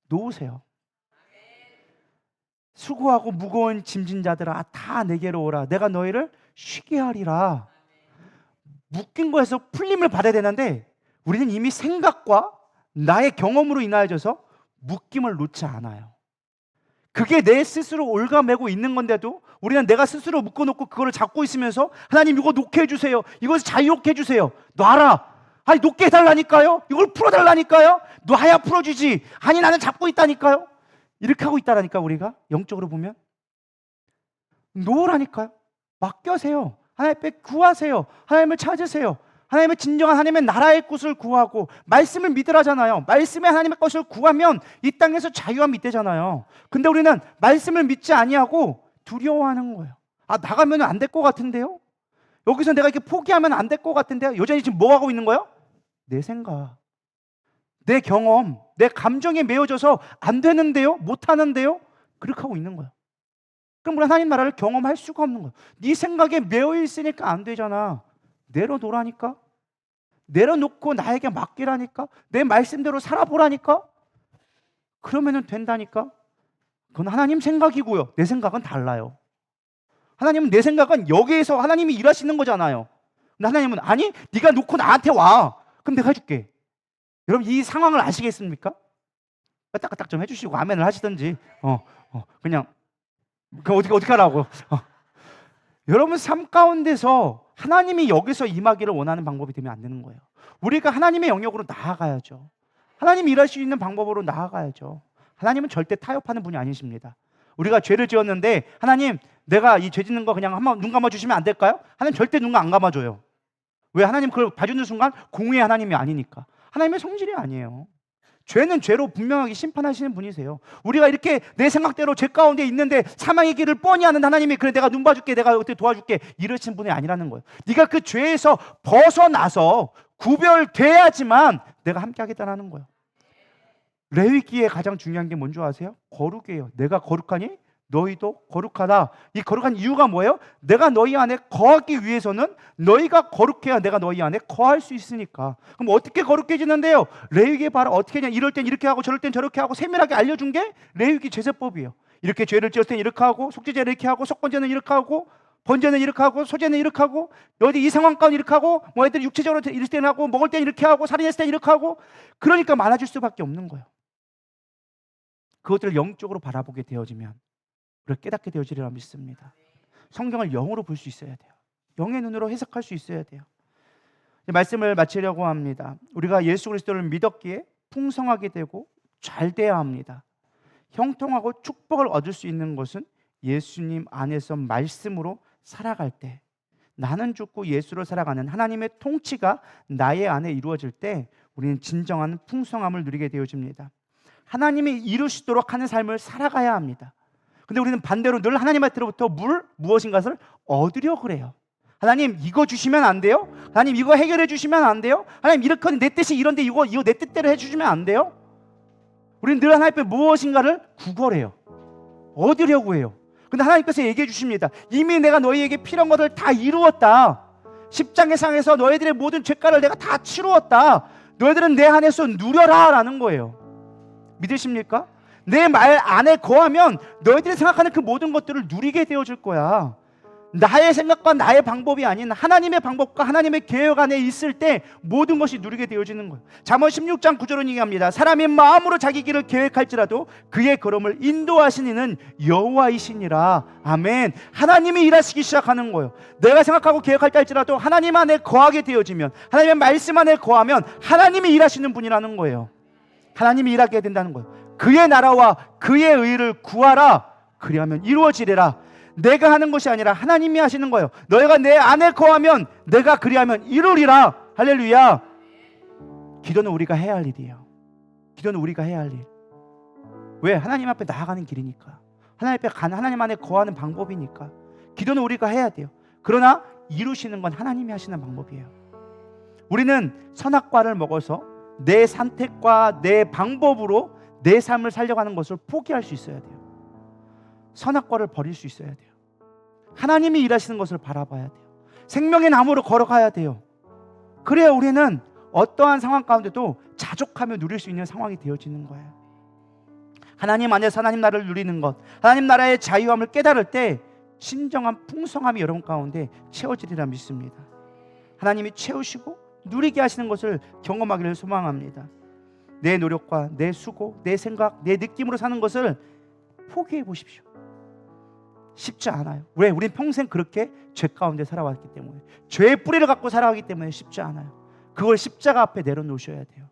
놓으세요. 수고하고 무거운 짐진 자들아 다 내게로 오라. 내가 너희를 쉬게 하리라. 묶인 거에서 풀림을 받아야 되는데 우리는 이미 생각과 나의 경험으로 인하여져서 묶임을 놓지 않아요. 그게 내 스스로 올가매고 있는 건데도 우리는 내가 스스로 묶어놓고 그거를 잡고 있으면서 하나님 이거 놓게 해주세요. 이것을 자유롭게 해주세요. 놔라. 아니 놓게 해달라니까요. 이걸 풀어달라니까요. 놔야 풀어주지. 아니 나는 잡고 있다니까요. 이렇게 하고 있다라니까. 우리가 영적으로 보면 놓으라니까요. 맡겨세요. 하나님께 구하세요. 하나님을 찾으세요. 하나님의 진정한 하나님의 나라의 것을 구하고 말씀을 믿으라잖아요. 말씀의 하나님의 것을 구하면 이 땅에서 자유함이 있대잖아요. 근데 우리는 말씀을 믿지 아니하고 두려워하는 거예요. 아, 나가면 안 될 것 같은데요? 여기서 내가 이렇게 포기하면 안 될 것 같은데요? 여전히 지금 뭐 하고 있는 거예요? 내 생각, 내 경험, 내 감정에 매여져서 안 되는데요? 못 하는데요? 그렇게 하고 있는 거예요. 그럼 우리 하나님 나라를 경험할 수가 없는 거예요. 네 생각에 매여 있으니까 안 되잖아. 내려놓으라니까. 내려놓고 나에게 맡기라니까. 내 말씀대로 살아보라니까. 그러면은 된다니까. 그건 하나님 생각이고요. 내 생각은 달라요. 하나님은 내 생각은 여기에서 하나님이 일하시는 거잖아요. 근데 하나님은 아니 네가 놓고 나한테 와. 그럼 내가 해줄게. 여러분 이 상황을 아시겠습니까? 까딱까딱 좀 해주시고 아멘을 하시든지 그냥 어떻게 하라고. 여러분 삶 가운데서 하나님이 여기서 임하기를 원하는 방법이 되면 안 되는 거예요. 우리가 하나님의 영역으로 나아가야죠. 하나님이 일할 수 있는 방법으로 나아가야죠. 하나님은 절대 타협하는 분이 아니십니다. 우리가 죄를 지었는데 하나님 내가 이 죄 짓는 거 그냥 한번 눈 감아주시면 안 될까요? 하나님 절대 눈 안 감아줘요. 왜? 하나님 그걸 봐주는 순간 공의의 하나님이 아니니까. 하나님의 성질이 아니에요. 죄는 죄로 분명하게 심판하시는 분이세요. 우리가 이렇게 내 생각대로 죄 가운데 있는데 사망의 길을 뻔히 아는 하나님이 그래 내가 눈 봐줄게, 내가 어떻게 도와줄게 이러신 분이 아니라는 거예요. 네가 그 죄에서 벗어나서 구별돼야지만 내가 함께 하겠다는 거예요. 레위기에 가장 중요한 게 뭔지 아세요? 거룩이에요. 내가 거룩하니 너희도 거룩하다. 이 거룩한 이유가 뭐예요? 내가 너희 안에 거하기 위해서는 너희가 거룩해야 내가 너희 안에 거할 수 있으니까. 그럼 어떻게 거룩해지는데요? 레위기에 봐라. 어떻게 하냐? 이럴 땐 이렇게 하고 저럴 땐 저렇게 하고 세밀하게 알려준 게 레위기 제사법이에요. 이렇게 죄를 지었을 땐 이렇게 하고 속죄제를 이렇게 하고 속건제는 이렇게 하고 번제는 이렇게 하고 소제는 이렇게 하고 너희들 이 상황 가운데 이렇게 하고 뭐 애들이 육체적으로 이럴 때는 하고 먹을 땐 이렇게 하고 살인했을 땐 이렇게 하고 그러니까 많아질 수밖에 없는 거예요. 그것들을 영적으로 바라보게 되어지면 우리가 깨닫게 되어지리라 믿습니다. 성경을 영으로 볼 수 있어야 돼요. 영의 눈으로 해석할 수 있어야 돼요. 말씀을 마치려고 합니다. 우리가 예수 그리스도를 믿었기에 풍성하게 되고 잘 돼야 합니다. 형통하고 축복을 얻을 수 있는 것은 예수님 안에서 말씀으로 살아갈 때, 나는 죽고 예수로 살아가는 하나님의 통치가 나의 안에 이루어질 때 우리는 진정한 풍성함을 누리게 되어집니다. 하나님이 이루시도록 하는 삶을 살아가야 합니다. 근데 우리는 반대로 늘 하나님한테로부터 무엇인가를 얻으려 그래요. 하나님 이거 주시면 안 돼요? 하나님 이거 해결해 주시면 안 돼요? 하나님 이렇게 내 뜻이 이런데 이거 내 뜻대로 해주시면 안 돼요? 우리는 늘 하나님 앞에 무엇인가를 구걸해요. 얻으려고 해요. 근데 하나님께서 얘기해 주십니다. 이미 내가 너희에게 필요한 것을 다 이루었다. 십자가상에서 너희들의 모든 죄가를 내가 다 치루었다. 너희들은 내 안에서 누려라 라는 거예요. 믿으십니까? 내 말 안에 거하면 너희들이 생각하는 그 모든 것들을 누리게 되어줄 거야. 나의 생각과 나의 방법이 아닌 하나님의 방법과 하나님의 계획 안에 있을 때 모든 것이 누리게 되어지는 거예요. 잠언 16장 9절은 얘기합니다. 사람이 마음으로 자기 길을 계획할지라도 그의 걸음을 인도하신 이는 여호와이시니라. 아멘. 하나님이 일하시기 시작하는 거예요. 내가 생각하고 계획할 때일지라도 하나님 안에 거하게 되어지면, 하나님의 말씀 안에 거하면 하나님이 일하시는 분이라는 거예요. 하나님이 일하게 된다는 거예요. 그의 나라와 그의 의를 구하라. 그리하면 이루어지리라. 내가 하는 것이 아니라 하나님이 하시는 거예요. 너희가 내 안에 거하면 내가 그리하면 이루리라. 할렐루야. 기도는 우리가 해야 할 일이에요. 기도는 우리가 해야 할 일. 왜? 하나님 앞에 나아가는 길이니까. 하나님 안에 거하는 방법이니까. 기도는 우리가 해야 돼요. 그러나 이루시는 건 하나님이 하시는 방법이에요. 우리는 선악과를 먹어서 내 선택과 내 방법으로 내 삶을 살려가는 것을 포기할 수 있어야 돼요. 선악과를 버릴 수 있어야 돼요. 하나님이 일하시는 것을 바라봐야 돼요. 생명의 나무로 걸어가야 돼요. 그래야 우리는 어떠한 상황 가운데도 자족하며 누릴 수 있는 상황이 되어지는 거예요. 하나님 안에서 하나님 나라를 누리는 것, 하나님 나라의 자유함을 깨달을 때 진정한 풍성함이 여러분 가운데 채워지리라 믿습니다. 하나님이 채우시고 누리게 하시는 것을 경험하기를 소망합니다. 내 노력과 내 수고, 내 생각, 내 느낌으로 사는 것을 포기해 보십시오. 쉽지 않아요. 왜? 우린 평생 그렇게 죄 가운데 살아왔기 때문에, 죄의 뿌리를 갖고 살아가기 때문에 쉽지 않아요. 그걸 십자가 앞에 내려놓으셔야 돼요.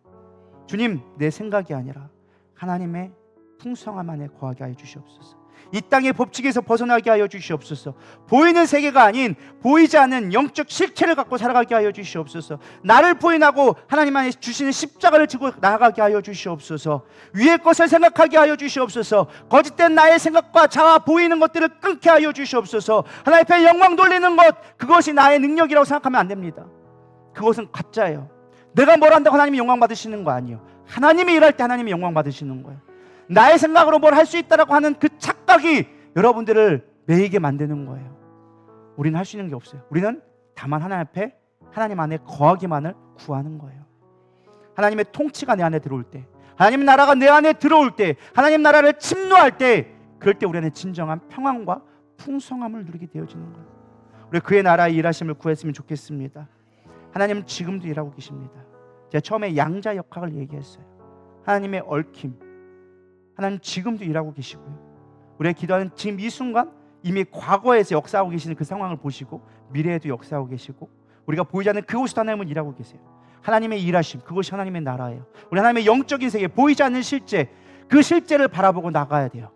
주님, 내 생각이 아니라 하나님의 풍성함 안에 거하게 하여 주시옵소서. 이 땅의 법칙에서 벗어나게 하여 주시옵소서. 보이는 세계가 아닌 보이지 않는 영적 실체를 갖고 살아가게 하여 주시옵소서. 나를 부인하고 하나님 안에 주시는 십자가를 지고 나아가게 하여 주시옵소서. 위의 것을 생각하게 하여 주시옵소서. 거짓된 나의 생각과 자아 보이는 것들을 끊게 하여 주시옵소서. 하나님 앞에 영광 돌리는 것, 그것이 나의 능력이라고 생각하면 안 됩니다. 그것은 가짜예요. 내가 뭘 한다고 하나님이 영광 받으시는 거 아니에요. 하나님이 일할 때 하나님이 영광 받으시는 거예요. 나의 생각으로 뭘 할 수 있다라고 하는 그 착각이 여러분들을 매이게 만드는 거예요. 우리는 할 수 있는 게 없어요. 우리는 다만 하나님 앞에, 하나님 안에 거하기만을 구하는 거예요. 하나님의 통치가 내 안에 들어올 때, 하나님 나라가 내 안에 들어올 때, 하나님 나라를 침노할 때, 그럴 때 우리는 진정한 평안과 풍성함을 누리게 되어지는 거예요. 우리 그의 나라의 일하심을 구했으면 좋겠습니다. 하나님은 지금도 일하고 계십니다. 제가 처음에 양자 역학을 얘기했어요. 하나님의 얽힘, 하나님 지금도 일하고 계시고요. 우리가 기도하는 지금 이 순간 이미 과거에서 역사하고 계시는 그 상황을 보시고 미래에도 역사하고 계시고 우리가 보이지 않는 그곳에도 하나님은 일하고 계세요. 하나님의 일하심, 그것이 하나님의 나라예요. 우리 하나님의 영적인 세계, 보이지 않는 실제, 그 실제를 바라보고 나가야 돼요.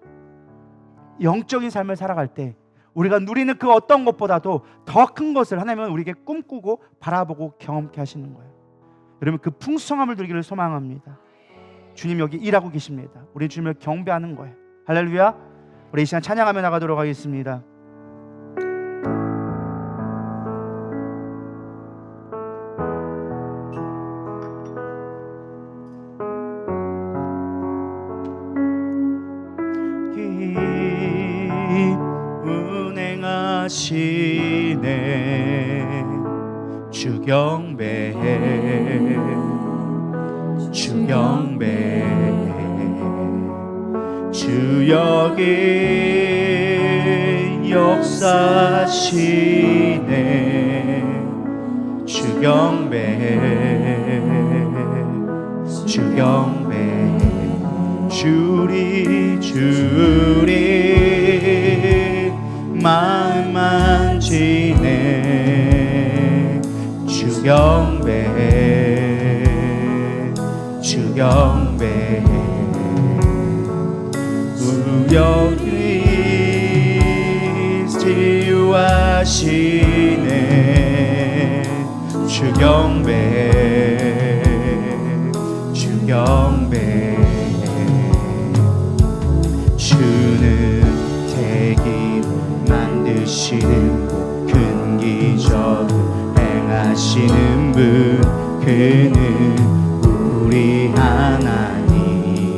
영적인 삶을 살아갈 때 우리가 누리는 그 어떤 것보다도 더 큰 것을 하나님은 우리에게 꿈꾸고 바라보고 경험케 하시는 거예요. 여러분, 그 풍성함을 누리기를 소망합니다. 주님 여기 일하고 계십니다. 우리 주님을 경배하는 거예요. 할렐루야. 우리 이 시간 찬양하며 나가도록 하겠습니다. 운행하시네 주 경배해 주 경배 주 여기 역사시네 주 경배 주 경배 주리 마음 만지네 주 경배 주 경배 우연히 치유하시네 주 경배 주 경배 주는 대기로 만드시는 큰 기적을 행하시는 분 그는 우리 하나님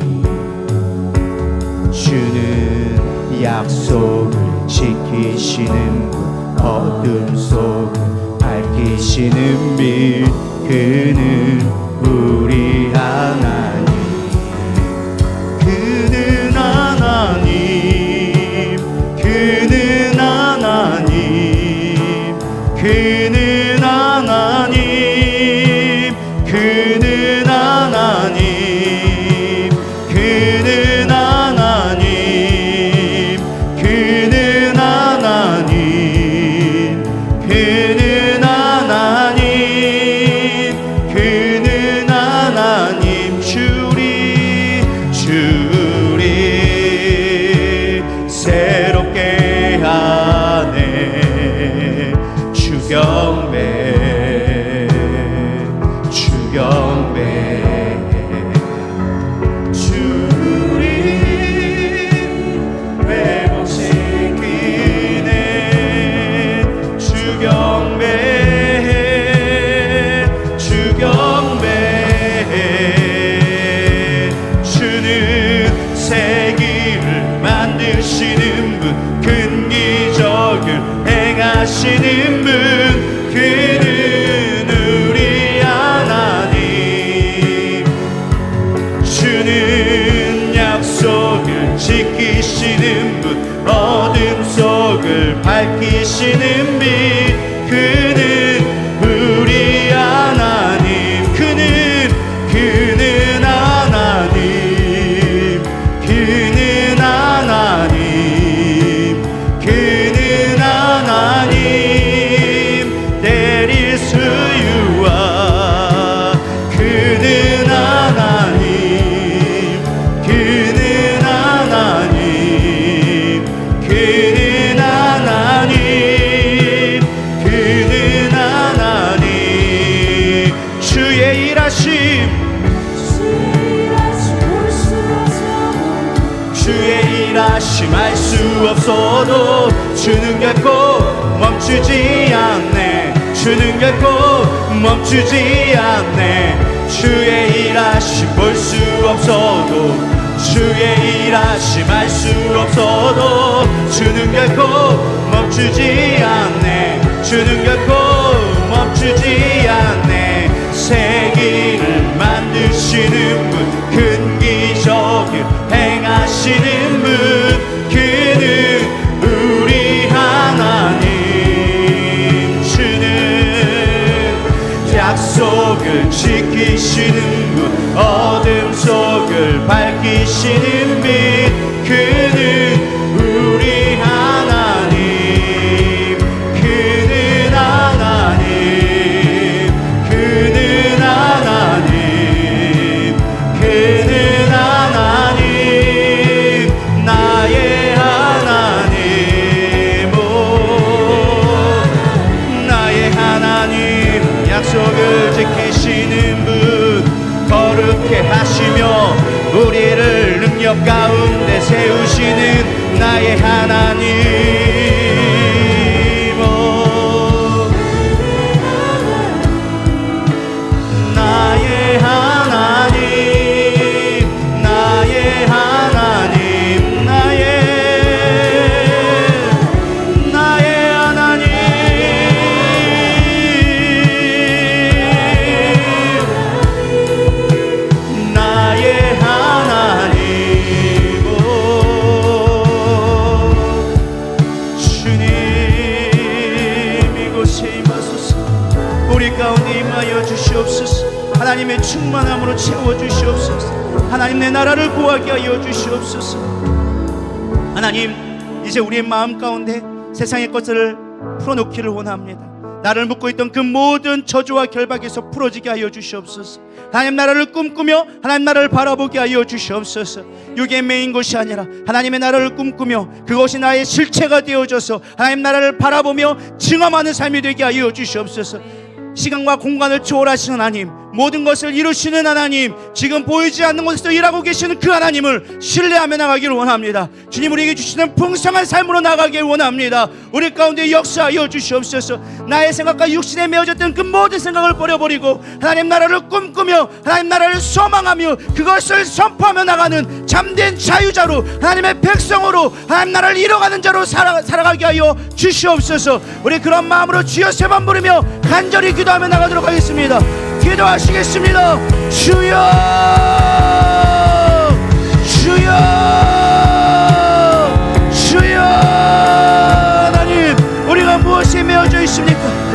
주는 약속을 지키시는 분 어둠 속을 밝히시는 빛 그는 우리 하나님 그는 그는 하나님, 그는 하나님, 그는 하나님, 그는 하나님, 그는 하나님, 그는 하나님. 주리 새롭게 하네. 주경배, 주경배. 주리 회복시키네. 주경배, 주경배. 주는 세기를 만드시는 분, 큰 기적을 행하시는 분, 그는 우리 하나님. 주는 약속을 지키시는 분, 어둠 속을 밝히시는 빛, 그는 우리 하나님. 그는 하나님, 그는 하나님, 그는 하나님. There is who you are. 그는 하나님, 그는 하나님, 그는 하나님, 그는 하나님. 주의 일하심, 주의 일하심 알 수 없어도 주는 결코 멈추지 않네. 주는 결코 멈추지 않네. 주의 일하심 볼 수 없어도, 주의 일하심 알 수 없어도 주는 결코 멈추지 않네. 주는 결코 멈추지 않네. 세기를 만드시는 분, 큰 기적을 행하시는 분, 그는 우리 하나님. 주는 약속을 지키시는 분, 어둠 속을 밝히시는 빛, 그는 우리 하나님. 그는 하나님, 그는 하나님, 그는 하나님. 나의 하나님, 오 나의 하나님. 약속을 지키시는 분, 거룩해 하시며 우리를 능력 가운데 세우시는 나의 하나님. 오 나의 하나님, 나의 하나님, 나의 하나님. 나의 하나님. 오 주님 이곳에 임하소서. 우리 가운데 임하여 주시옵소서. 하나님의 충만함으로 채워주시옵소서. 하나님 내 나라를 구하게 하여 주시옵소서. 하나님 이제 우리의 마음 가운데 세상의 것을 풀어놓기를 원합니다. 나를 묶고 있던 그 모든 저주와 결박에서 풀어지게 하여 주시옵소서. 하나님 나라를 꿈꾸며 하나님 나라를 바라보게 하여 주시옵소서. 육의 매인 것이 아니라 하나님의 나라를 꿈꾸며 그것이 나의 실체가 되어져서 하나님 나라를 바라보며 증험하는 삶이 되게 하여 주시옵소서. 시간과 공간을 초월하시는 하나님, 모든 것을 이루시는 하나님, 지금 보이지 않는 곳에서 일하고 계시는 그 하나님을 신뢰하며 나가기를 원합니다. 주님 우리에게 주시는 풍성한 삶으로 나가기를 원합니다. 우리 가운데 역사하여 주시옵소서. 나의 생각과 육신에 매어졌던 그 모든 생각을 버려버리고 하나님 나라를 꿈꾸며 하나님 나라를 소망하며 그것을 선포하며 나가는 참된 자유자로, 하나님의 백성으로 하나님 나라를 이뤄가는 자로 살아가게 하여 주시옵소서. 우리 그런 마음으로 주여 세 번 부르며 간절히 기도하며 나가도록 하겠습니다. 기도하시겠습니다. 주여, 주여, 주여. 하나님 우리가 무엇에 매어져 있습니까?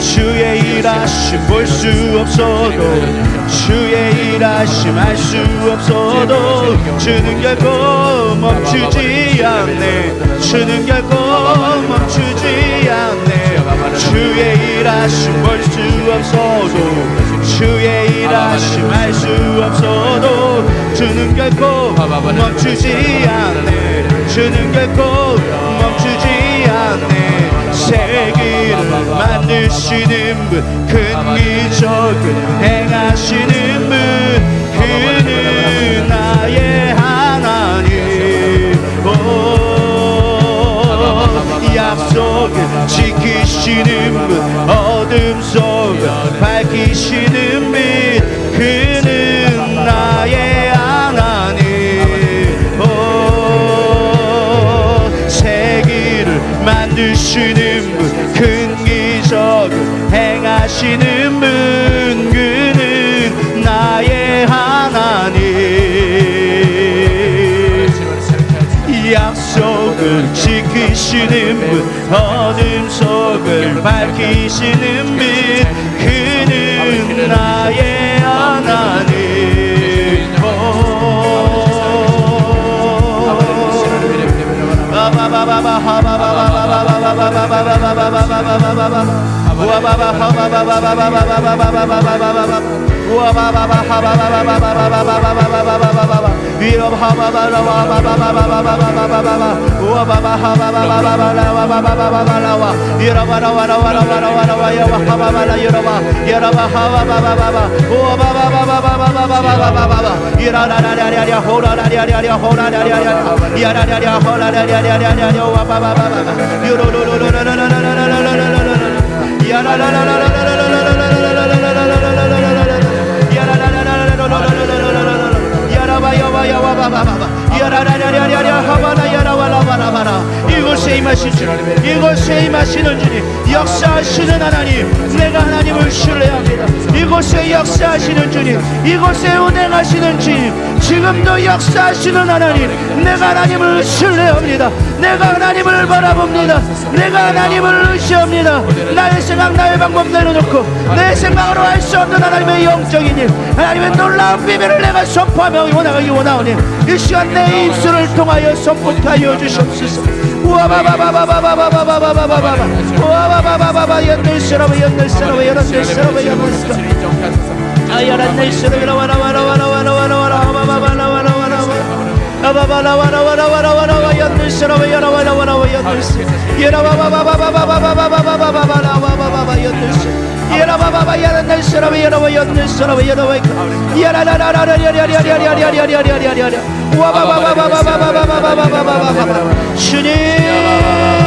주의 일하심 볼 수 없어도 주의 일하심 알 수 없어도 주는 결코 멈추지 않네 주는 결코 멈추지 않네 주의 일하심 볼 수 없어도 주의 일하심 알 수 없어도 주는 결코 멈추지 않네 주는 결코 멈추지 않네 세계를 만드시는 분 큰 기적을 행하시는 분 그는 나의 하나님 약속을 지키시는 분 어둠 속을 밝히시는 빛 그는 나의 하나님 세계를 만드시는 분 큰 기적을 행하시는 역사하시는 분 그는 나의 하나님 약속을 지키시는 분 어둠 속을 밝히시는 분 그는 나의 하나님 이곳에 임하신 주님, 이곳에 임하시는 주님, 역사하시는 하나님, 내가 하나님을 신뢰합니다. 이곳에 역사하시는 주님, 이곳에 운행하시는 주님, 지금도 역사하시는 하나님, 내가 하나님을 신뢰합니다. 내가 하나님을 바라봅니다. 내가 하나님을 의지합니다. 나의 생각, 나의 방법 내려놓고 내 생각으로 할 수 없는 하나님의 영적인 일, 하나님의 놀라운 비밀을 내가 선포하며 원하기 원하오니 이 시간 내 입술을 통하여 선포하여 주시옵소서. 우와바바바바바바바바바바바바바바 우와바바바바바 연들스러워 연들스러워 연들스러워 연들스러워 아야란들스러워 아바바라와라와라와라와라와 연들스러워 여라와라와라와 연들스 여라바바바바바바바바바바바바바바바 연들스 여라바바바 연들스러워 여라와 연들스러워 여라와 야라라라라라라라라라라라라라라라 우와바바바바바바바바바바바바바 주님